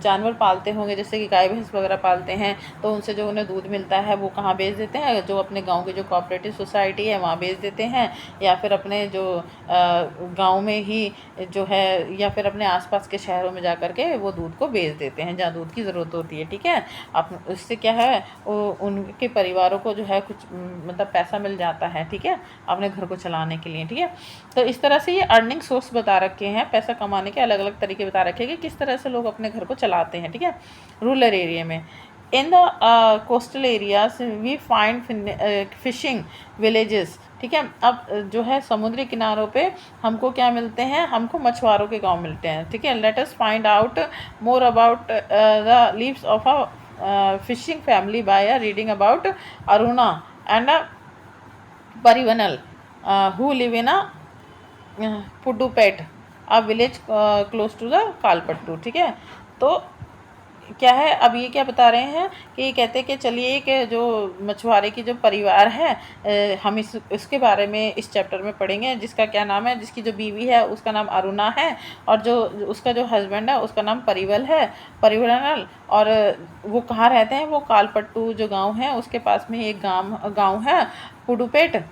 जानवर पालते होंगे, जैसे कि गाय भैंस वगैरह पालते हैं, तो उनसे जो उन्हें दूध मिलता है वो कहाँ बेच देते हैं, जो अपने गांव की जो कोऑपरेटिव सोसाइटी है वहाँ बेच देते हैं, या फिर अपने जो गांव में ही जो है, या फिर अपने आसपास के शहरों में जा कर के वो दूध को बेच देते हैं जहाँ दूध की ज़रूरत होती है। ठीक है, अब उससे क्या है, उनके परिवारों को जो है कुछ मतलब पैसा मिल जाता है। ठीक है, अपने घर को चलाने के लिए। ठीक है, तो इस तरह से ये अर्निंग सोर्स बता रखे हैं, पैसा कमाने के अलग अलग तरीके बता रखे हैं कि किस तरह से लोग अपने घर को चलाते हैं। ठीक है, रूरल एरिया में, in the coastal areas we find fishing villages. ठीक है, अब जो है समुद्री किनारों पे हमको क्या मिलते हैं, हमको मछुआरों के गांव मिलते हैं। ठीक है, let us find out more about the lives of a fishing family by reading about Aruna and Parivanal who live in a Pudupet, a village close to the Kalpattu. ठीक है, तो क्या है, अब ये क्या बता रहे हैं कि ये कहते हैं कि चलिए कि जो मछुआरे की जो परिवार है, हम इसके बारे में इस चैप्टर में पढ़ेंगे, जिसका क्या नाम है, जिसकी जो बीवी है उसका नाम अरुणा है, और जो उसका जो हस्बैंड है उसका नाम परिवनल, और वो कहाँ रहते हैं, वो कालपट्टू जो गांव है उसके पास में एक गांव है पुडुपेट,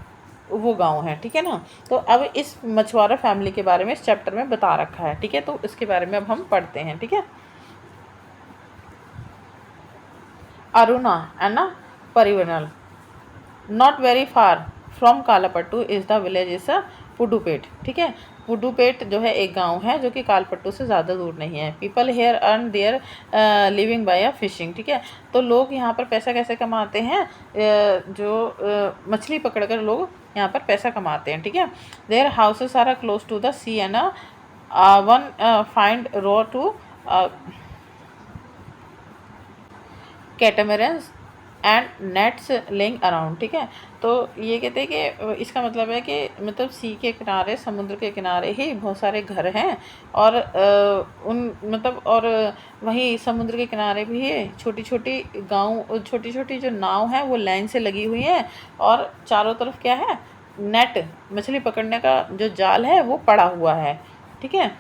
वो गांव है। ठीक है ना, तो अब इस मछुआरा फैमिली के बारे में इस चैप्टर में बता रखा है। ठीक है, तो इसके बारे में अब हम पढ़ते हैं। ठीक है, Aruna and Parivanal, not very far from Kalapattu is the village is a Pudupet. ठीक है, पुडुपेट जो है एक गांव है जो कि कालपट्टू से ज़्यादा दूर नहीं है। People here earn their living by a fishing. ठीक है, तो लोग यहाँ पर पैसा कैसे कमाते हैं, जो मछली पकड़कर लोग यहाँ पर पैसा कमाते हैं। ठीक है, their houses are close to the sea and one find row to catamarans and nets lying around. ठीक है, तो ये कहते हैं कि इसका मतलब है कि मतलब सी के किनारे, समुद्र के किनारे ही बहुत सारे घर हैं, और उन मतलब और वहीं समुद्र के किनारे भी है छोटी छोटी गांव, छोटी छोटी जो नाव है वो लाइन से लगी हुई है, और चारों तरफ क्या है, नेट, मछली पकड़ने का जो जाल है वो पड़ा हुआ है। ठीक है,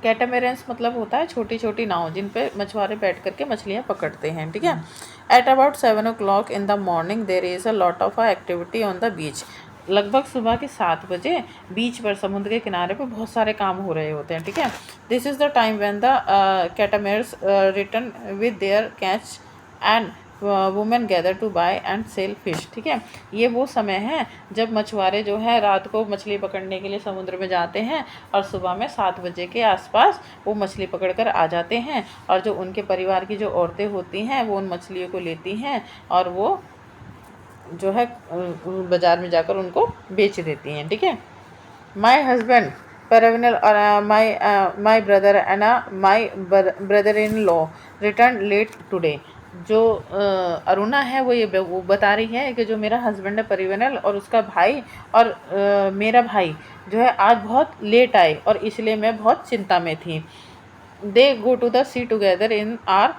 कैटामरन्स मतलब होता है छोटी छोटी नाव जिन पे मछुआरे बैठ करके मछलियाँ पकड़ते हैं। ठीक है, at about 7 o'clock in the morning there is a lot of activity on the beach. लगभग सुबह के 7 बजे बीच पर, समुद्र के किनारे पे बहुत सारे काम हो रहे होते हैं। ठीक है, this is the time when the catamarans return with their catch and women gather to buy and sell fish. ठीक है, ये वो समय है जब मछुआरे जो है रात को मछली पकड़ने के लिए समुद्र में जाते हैं और सुबह में 7 बजे के आसपास वो मछली पकड़ कर आ जाते हैं, और जो उनके परिवार की जो औरतें होती हैं वो उन मछलियों को लेती हैं और वो जो है बाज़ार में जाकर उनको बेच देती हैं। ठीक है, my husband Paravinal or my brother and my brother in law returned late today। जो अरुणा है वो बता रही है कि जो मेरा हस्बैंड है परिवनल और उसका भाई और मेरा भाई जो है आज बहुत लेट आए और इसलिए मैं बहुत चिंता में थी। They go to the sea together in our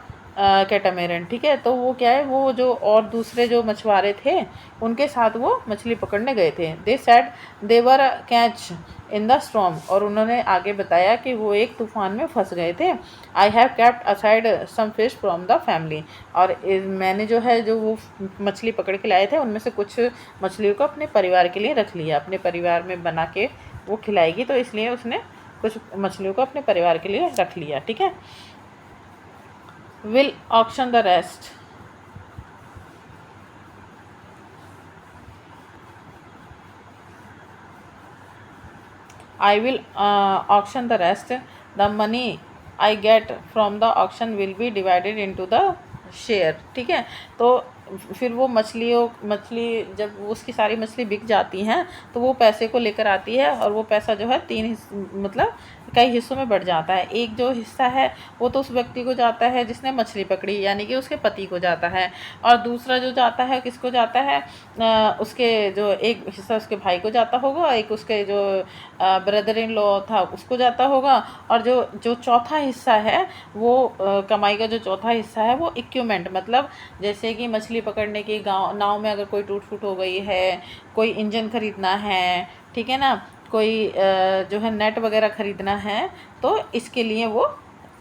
catamaran. ठीक है, तो वो क्या है, वो जो और दूसरे जो मछुआरे थे उनके साथ वो मछली पकड़ने गए थे। They said they were catch in the storm, और उन्होंने आगे बताया कि वो एक तूफान में फंस गए थे। I have kept aside some fish from the family, और मैंने जो है जो वो मछली पकड़ के लाए थे उनमें से कुछ मछलियों को अपने परिवार के लिए रख लिया, अपने परिवार में बना के वो खिलाएगी, तो इसलिए उसने कुछ मछलियों को अपने परिवार के लिए रख लिया। ठीक है, will auction the rest. I will auction the rest. The money I get from the auction will be divided into the share। ठीक है, तो फिर वो मछली जब उसकी सारी मछली बिक जाती हैं तो वो पैसे को लेकर आती है, और वो पैसा जो है मतलब कई हिस्सों में बढ़ जाता है। एक जो हिस्सा है वो तो उस व्यक्ति को जाता है जिसने मछली पकड़ी, यानी कि उसके पति को जाता है, और दूसरा जो जाता है किसको जाता है, उसके जो एक हिस्सा उसके भाई को जाता होगा, एक उसके जो ब्रदर इन लॉ था उसको जाता होगा, और जो चौथा हिस्सा है वो कमाई का जो चौथा हिस्सा है वो इक्विपमेंट, मतलब जैसे कि मछली पकड़ने की नाव में अगर कोई टूट फूट हो गई है, कोई इंजन खरीदना है, ठीक है ना, कोई जो है नेट वगैरह ख़रीदना है, तो इसके लिए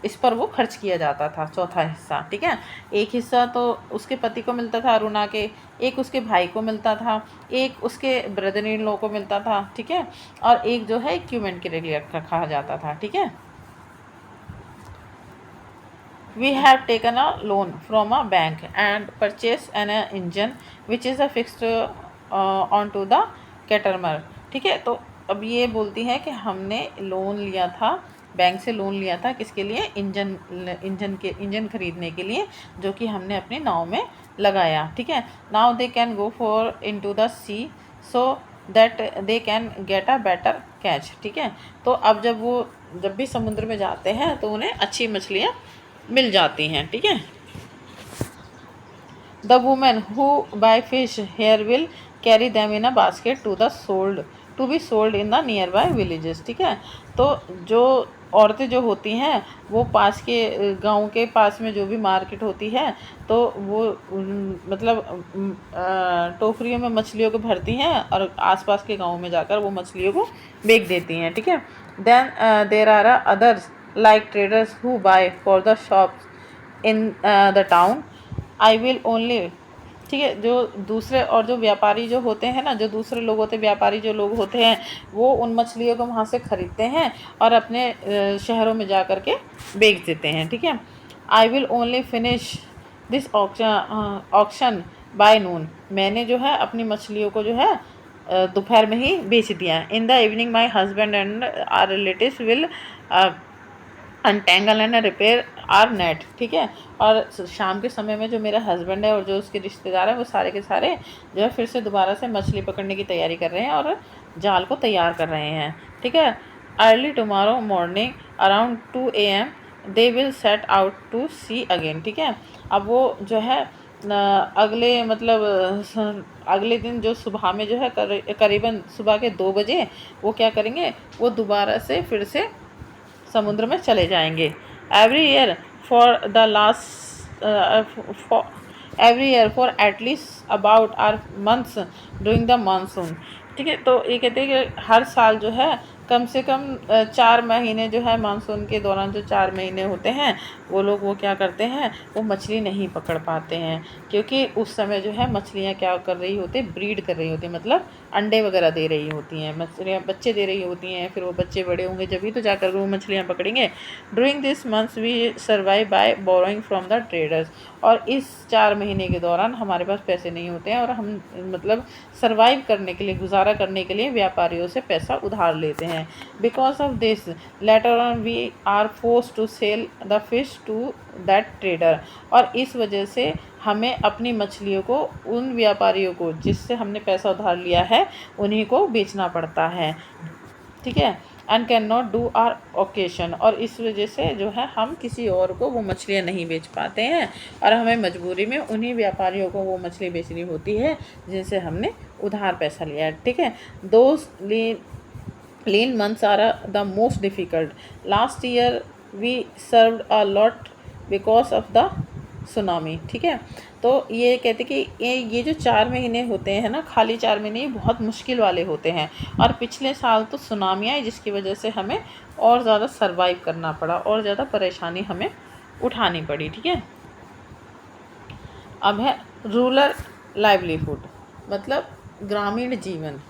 इस पर वो खर्च किया जाता था चौथा हिस्सा। ठीक है, एक हिस्सा तो उसके पति को मिलता था अरुणा के, एक उसके भाई को मिलता था, एक उसके ब्रदर इन लॉ को मिलता था। ठीक है, और एक जो है इक्विपमेंट के लिए रखा जाता था। ठीक है, we have taken a loan from a bank and purchased an engine which is a fixed onto the catamaran। ठीक है, तो अब ये बोलती है कि हमने लोन लिया था, बैंक से लोन लिया था किसके लिए, इंजन खरीदने के लिए, जो कि हमने अपनी नाव में लगाया। ठीक है, now they can go for into the sea so that they can get a better catch. ठीक है, तो अब जब भी समुद्र में जाते हैं तो उन्हें अच्छी मछलियाँ मिल जाती हैं। ठीक है, the women who buy fish here will carry them in a basket to be sold in the nearby villages. ठीक है, तो जो औरतें जो होती हैं वो पास के गांव के पास में जो भी मार्केट होती है तो वो मतलब टोकरियों में मछलियों को भरती हैं और आसपास के गांव में जाकर वो मछलियों को बेच देती हैं। ठीक है, then there are others like traders who buy for the shops in the town। I will only। ठीक है, जो दूसरे और जो व्यापारी जो होते हैं ना, जो दूसरे लोग होते हैं, व्यापारी जो लोग होते हैं, वो उन मछलियों को वहाँ से ख़रीदते हैं और अपने शहरों में जा कर के बेच देते हैं। ठीक है, I will only finish this auction by noon। मैंने जो है अपनी मछलियों को जो है दोपहर में ही बेच दिया। In the evening my husband and our relatives will untangle and repair our net. ठीक है, और शाम के समय में जो मेरा हस्बैंड है और जो उसके रिश्तेदार हैं वो सारे के सारे जो है फिर से दोबारा से मछली पकड़ने की तैयारी कर रहे हैं और जाल को तैयार कर रहे हैं। ठीक है, early tomorrow morning around 2 AM they will set out to sea again. ठीक है, अब वो जो है अगले दिन जो सुबह में जो है करीबन सुबह के 2 बजे वो क्या करेंगे, वो दोबारा से फिर से समुद्र में चले जाएंगे। Every year for at least about our months during the monsoon. ठीक है, तो ये कहते हैं कि हर साल जो है कम से कम 4 महीने जो है मानसून के दौरान जो 4 महीने होते हैं वो लोग वो क्या करते हैं, वो मछली नहीं पकड़ पाते हैं, क्योंकि उस समय जो है मछलियाँ क्या कर रही होती है, ब्रीड कर रही होती है, मतलब अंडे वगैरह दे रही होती हैं, मछलियाँ बच्चे दे रही होती हैं। फिर वो बच्चे बड़े होंगे जब भी तो जाकर वो मछलियाँ पकड़ेंगे। During this months we survive by borrowing from the traders. और इस 4 महीने के दौरान हमारे पास पैसे नहीं होते हैं और हम मतलब सर्वाइव करने के लिए, गुजारा करने के लिए व्यापारियों से पैसा उधार लेते हैं। Because of this later on we are force to sell the fish to that trader. और इस वजह से हमें अपनी मछलियों को उन व्यापारियों को जिससे हमने पैसा उधार लिया है उन्हीं को बेचना पड़ता है, ठीक है। And can not do our occasion. और इस वजह से जो है हम किसी और को वो मछलियाँ नहीं बेच पाते हैं और हमें मजबूरी में उन्हीं व्यापारियों को वो मछली बेचनी होती है जिनसे हमने उधार पैसा लिया है, ठीक है। Those lean months are the most difficult. Last year we served a lot because of the tsunami, ठीक है। तो ये कहते कि ये जो 4 महीने होते हैं ना, खाली 4 महीने, ये बहुत मुश्किल वाले होते हैं। और पिछले साल तो सुनामी आई जिसकी वजह से हमें और ज़्यादा सर्वाइव करना पड़ा और ज़्यादा परेशानी हमें उठानी पड़ी, ठीक है। अब है रूरल लाइवलीहुड, मतलब ग्रामीण जीवन।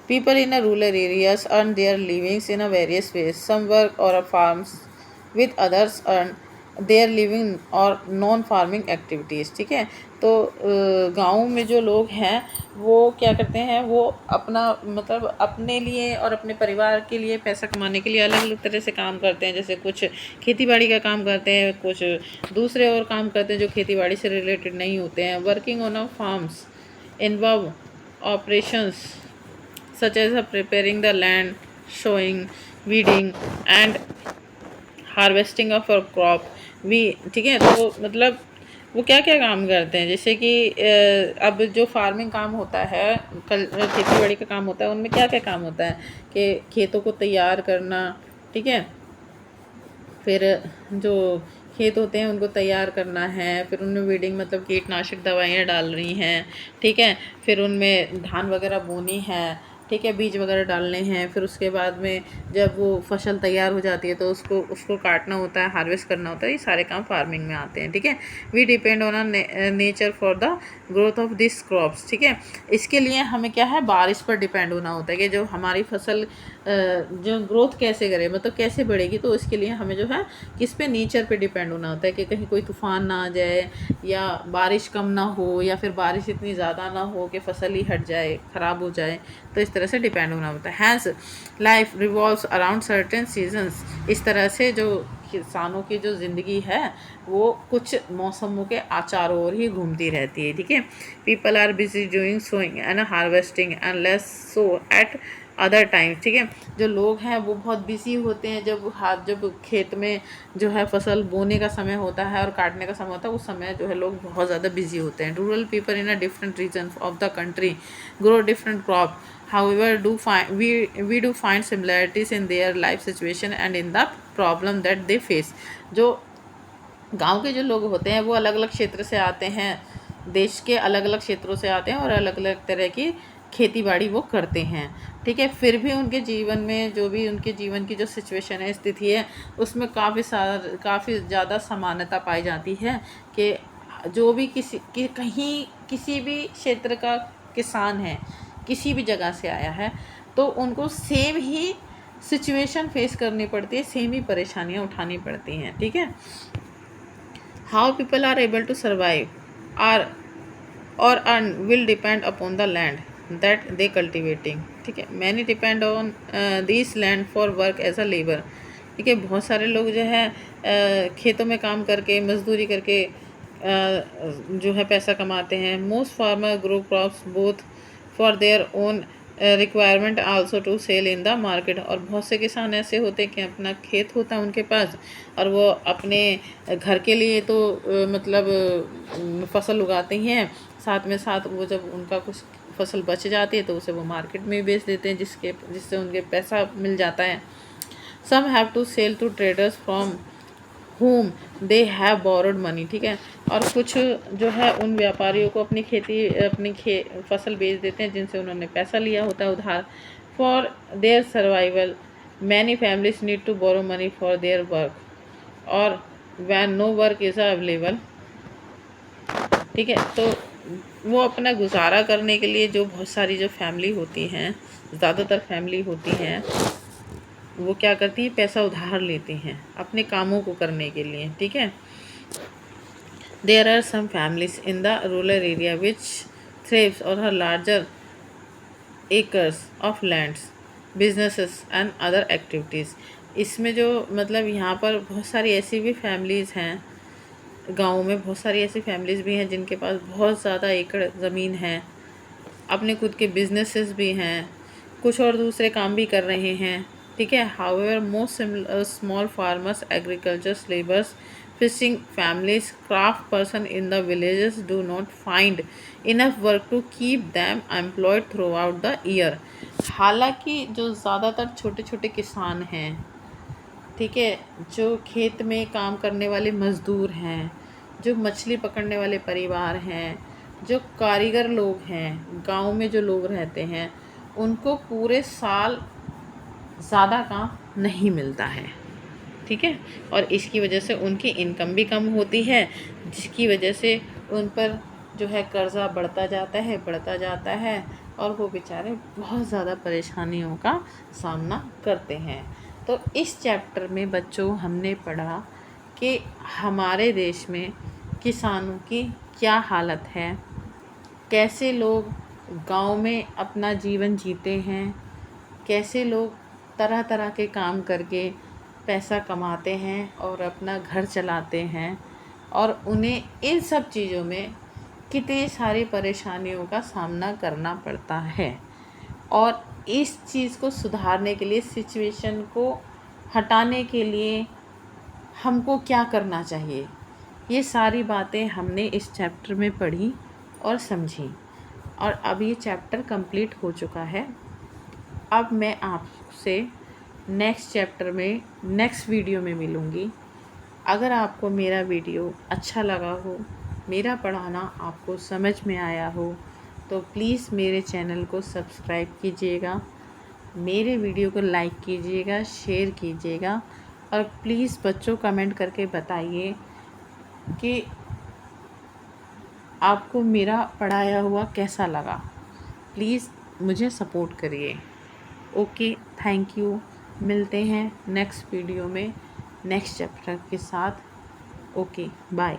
People in a rural areas earn their livings in a various ways. Some work or farms, with others earn their living or non farming activities, ठीक है। तो गाँव में जो लोग हैं वो क्या करते हैं, वो अपना मतलब अपने लिए और अपने परिवार के लिए पैसा कमाने के लिए अलग अलग तरह से काम करते हैं। जैसे कुछ खेती बाड़ी का काम करते हैं, कुछ दूसरे और काम करते हैं जो खेती बाड़ी से रिलेटेड नहीं होते हैं। Working on a farms involve operations such as preparing the land, sowing, weeding and harvesting of a crop। भी ठीक है। तो मतलब वो क्या क्या काम करते हैं, जैसे कि अब जो फार्मिंग काम होता है, कल खेती बाड़ी का काम होता है, उनमें क्या क्या काम होता है कि खेतों को तैयार करना, ठीक है। फिर जो खेत होते हैं उनको तैयार करना है, फिर उनमें वीडिंग मतलब कीटनाशक दवाइयाँ डाल रही हैं, ठीक है। फिर उनमें धान वगैरह बोनी है, ठीक है, बीज वगैरह डालने हैं। फिर उसके बाद में जब वो फसल तैयार हो जाती है तो उसको काटना होता है, हार्वेस्ट करना होता है। ये सारे काम फार्मिंग में आते हैं, ठीक है। We depend on nature for the growth of this crops, ठीक है। इसके लिए हमें क्या है, बारिश पर डिपेंड होना होता है कि जो हमारी फसल जो ग्रोथ कैसे करे, मतलब कैसे बढ़ेगी। तो इसके लिए हमें जो है किस पे, नेचर पे डिपेंड होना होता है कि कहीं कोई तूफ़ान ना आ जाए या बारिश कम ना हो या फिर बारिश इतनी ज़्यादा ना हो कि फसल ही हट जाए, ख़राब हो जाए। तो इस तरह से डिपेंड होना होता है। Has life revolves around certain seasons. इस तरह से जो किसानों की जो ज़िंदगी है वो कुछ मौसमों के चारों ओर ही घूमती रहती है, ठीक है। People are busy doing sowing and harvesting and less so at other time, ठीक है। जो लोग हैं वो बहुत बिजी होते हैं जब खेत में जो है फसल बोने का समय होता है और काटने का समय होता है, उस समय जो है लोग बहुत ज़्यादा बिजी होते हैं। Rural people in a different region of the country grow different crop. However, we do find similarities in their life situation and in the problem that they face। जो गांव के जो लोग होते हैं वो अलग अलग क्षेत्र से आते हैं, देश के अलग अलग क्षेत्रों से आते हैं और अलग अलग तरह की खेती बाड़ी वो करते हैं, ठीक है। फिर भी उनके जीवन में जो भी उनके जीवन की जो सिचुएशन है, स्थिति है, उसमें काफ़ी ज़्यादा समानता पाई जाती है कि जो भी कहीं किसी भी क्षेत्र का किसान है, किसी भी जगह से आया है, तो उनको सेम ही सिचुएशन फेस करनी पड़ती है, सेम ही परेशानियां उठानी पड़ती हैं, ठीक है। How people are able to survive or और earn will depend upon the land that they cultivating, ठीक है। Many depend on this land for work as a labour, ठीक है। बहुत सारे लोग जो है खेतों में काम करके, मजदूरी करके जो है पैसा कमाते हैं। Most farmer grow crops both for their own requirement also to sell in the market. और बहुत से किसान ऐसे होते हैं कि अपना खेत होता है उनके पास और वो अपने घर के लिए तो मतलब फसल उगाते ही हैं, साथ में साथ वो जब उनका कुछ फसल बच जाती है तो उसे वो मार्केट में बेच देते हैं, जिससे उनके पैसा मिल जाता है। Some have to sell to traders from whom they have borrowed money, ठीक है। और कुछ जो है उन व्यापारियों को अपनी फसल बेच देते हैं जिनसे उन्होंने पैसा लिया होता है उधार। For their survival many families need to borrow money for their work और when no work is available. ठीक है, तो वो अपना गुजारा करने के लिए जो बहुत सारी जो फैमिली होती हैं, ज़्यादातर फैमिली होती हैं, वो क्या करती हैं, पैसा उधार लेती हैं अपने कामों को करने के लिए। ठीक है, there are some families in the rural area which thrives और हर larger acres of lands businesses and other activities. इसमें जो मतलब यहाँ पर बहुत सारी ऐसी भी फैमिलीज़ हैं, गाँव में बहुत सारी ऐसी फैमिलीज़ भी हैं जिनके पास बहुत ज़्यादा एकड़ ज़मीन है, अपने खुद के बिजनेसेस भी हैं, कुछ और दूसरे काम भी कर रहे हैं। ठीक है, however most small farmers, agriculture labours, fishing families, craft person in the villages do not find enough work to keep them employed throughout the year. हालांकि जो ज़्यादातर छोटे छोटे किसान हैं, ठीक है, जो खेत में काम करने वाले मज़दूर हैं, जो मछली पकड़ने वाले परिवार हैं, जो कारीगर लोग हैं, गांव में जो लोग रहते हैं, उनको पूरे साल ज़्यादा काम नहीं मिलता है। ठीक है, और इसकी वजह से उनकी इनकम भी कम होती है, जिसकी वजह से उन पर जो है कर्ज़ा बढ़ता जाता है और वो बेचारे बहुत ज़्यादा परेशानियों का सामना करते हैं। तो इस चैप्टर में बच्चों हमने पढ़ा कि हमारे देश में किसानों की क्या हालत है, कैसे लोग गांव में अपना जीवन जीते हैं, कैसे लोग तरह तरह के काम करके पैसा कमाते हैं और अपना घर चलाते हैं, और उन्हें इन सब चीज़ों में कितनी सारी परेशानियों का सामना करना पड़ता है, और इस चीज़ को सुधारने के लिए, सिचुएशन को हटाने के लिए हमको क्या करना चाहिए, ये सारी बातें हमने इस चैप्टर में पढ़ी और समझी। और अब ये चैप्टर कंप्लीट हो चुका है। अब मैं आपसे नेक्स्ट चैप्टर में नेक्स्ट वीडियो में मिलूँगी। अगर आपको मेरा वीडियो अच्छा लगा हो, मेरा पढ़ाना आपको समझ में आया हो, तो प्लीज़ मेरे चैनल को सब्सक्राइब कीजिएगा, मेरे वीडियो को लाइक कीजिएगा, शेयर कीजिएगा, और प्लीज़ बच्चों कमेंट करके बताइए कि आपको मेरा पढ़ाया हुआ कैसा लगा। प्लीज़ मुझे सपोर्ट करिए। Okay, thank you. मिलते हैं नेक्स्ट वीडियो में नेक्स्ट चैप्टर के साथ। Okay, bye.